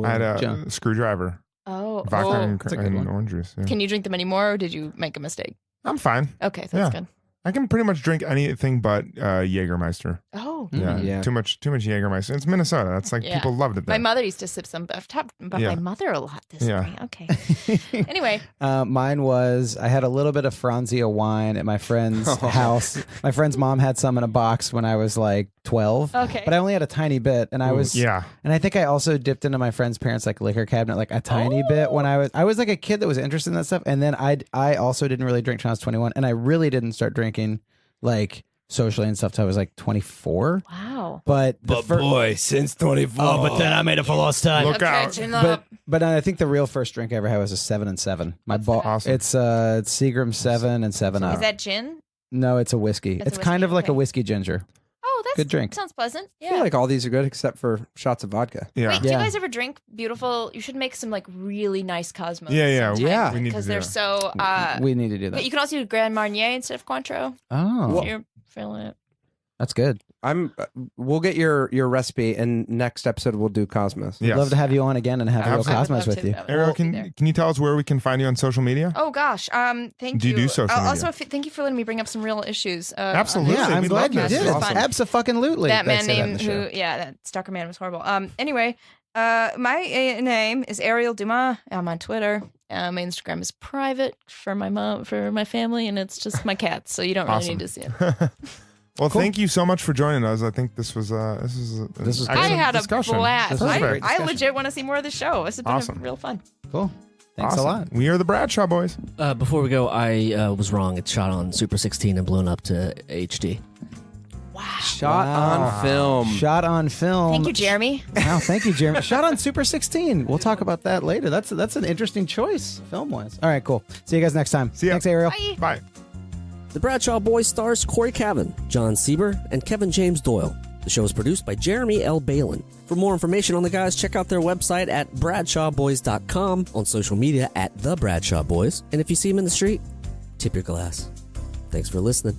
I had a John. screwdriver, Oh. vodka and, That's a good and one. orange juice. Yeah. Can you drink them anymore, or did you make a mistake? I'm fine. Okay, that's Yeah. good. I can pretty much drink anything but Jägermeister. Oh. Yeah, Yeah. too much Jägermeister. It's Minnesota. That's like Yeah. people loved it there. My mother used to sip some. I've talked about Yeah. my mother a lot this Yeah. morning. Okay. Anyway. Mine was I had a little bit of Franzia wine at my friend's house. My friend's mom had some in a box when I was like 12. Okay. But I only had a tiny bit, and I was yeah. And I think I also dipped into my friend's parents' like liquor cabinet like a tiny bit when I was like a kid that was interested in that stuff. And then I also didn't really drink till I was 21, and I really didn't start drinking like socially and stuff till I was like 24. Wow. But boy, since 24. Oh, but then I made it for lost time. Look out. Catching But up. but I think the real first drink I ever had was a 7 and 7. My ball. Awesome. It's Seagram 7 and 7 Up. Is that gin? No, it's a whiskey. It's a It's kind whiskey, of like a okay. whiskey ginger. Oh, that's Good drink. Sounds pleasant. I Yeah. feel like all these are good except for shots of vodka. Yeah. Wait, do you Yeah. guys ever drink beautiful? You should make some like really nice Cosmos. Yeah. Yeah. We need to Because do they're that. so. We need to do But that. you can also do Grand Marnier instead of Cointreau Oh, if you're feeling it. that's good. We'll get your recipe, and next episode we'll do Cosmos. Yes. Love to have you on again and have a real Absolutely. Cosmos I would with love you. to. Ariel, We'll be there. can you tell us where we can find you on social media? Oh gosh, thank Do you you. do social Also, media? thank you for letting me bring up some real issues. Absolutely. Yeah, I'm we glad you love did this. it. Awesome. Abso-fucking-lutely. That man They say that in named the show. that stalker man was horrible. Anyway, my name is Ariel Dumas. I'm on Twitter. My Instagram is private for my mom, for my family, and it's just my cats, so you don't really Awesome. need to see it. Well, Cool. thank you so much for joining us. I think this was an was excellent I had a discussion. blast. This was a great I discussion. legit want to see more of the show. This has been Awesome. real fun. Cool. Thanks Awesome. a lot. We are the Bradshaw Boys. Before we go, I was wrong. It's shot on Super 16 and blown up to HD. Shot Wow. on film. Shot on film. Thank you, Jeremy. Wow, thank you, Jeremy. Shot on Super 16. We'll talk about that later. That's an interesting choice, film-wise. All right, cool. See you guys next time. See ya. Thanks, Ariel. Bye. Bye. The Bradshaw Boys stars Cory Cavin, Jon Sieber, and Kevin James Doyle. The show is produced by Jeremy L. Balon. For more information on the guys, check out their website at bradshawboys.com, on social media at The Bradshaw Boys, and if you see them in the street, tip your glass. Thanks for listening.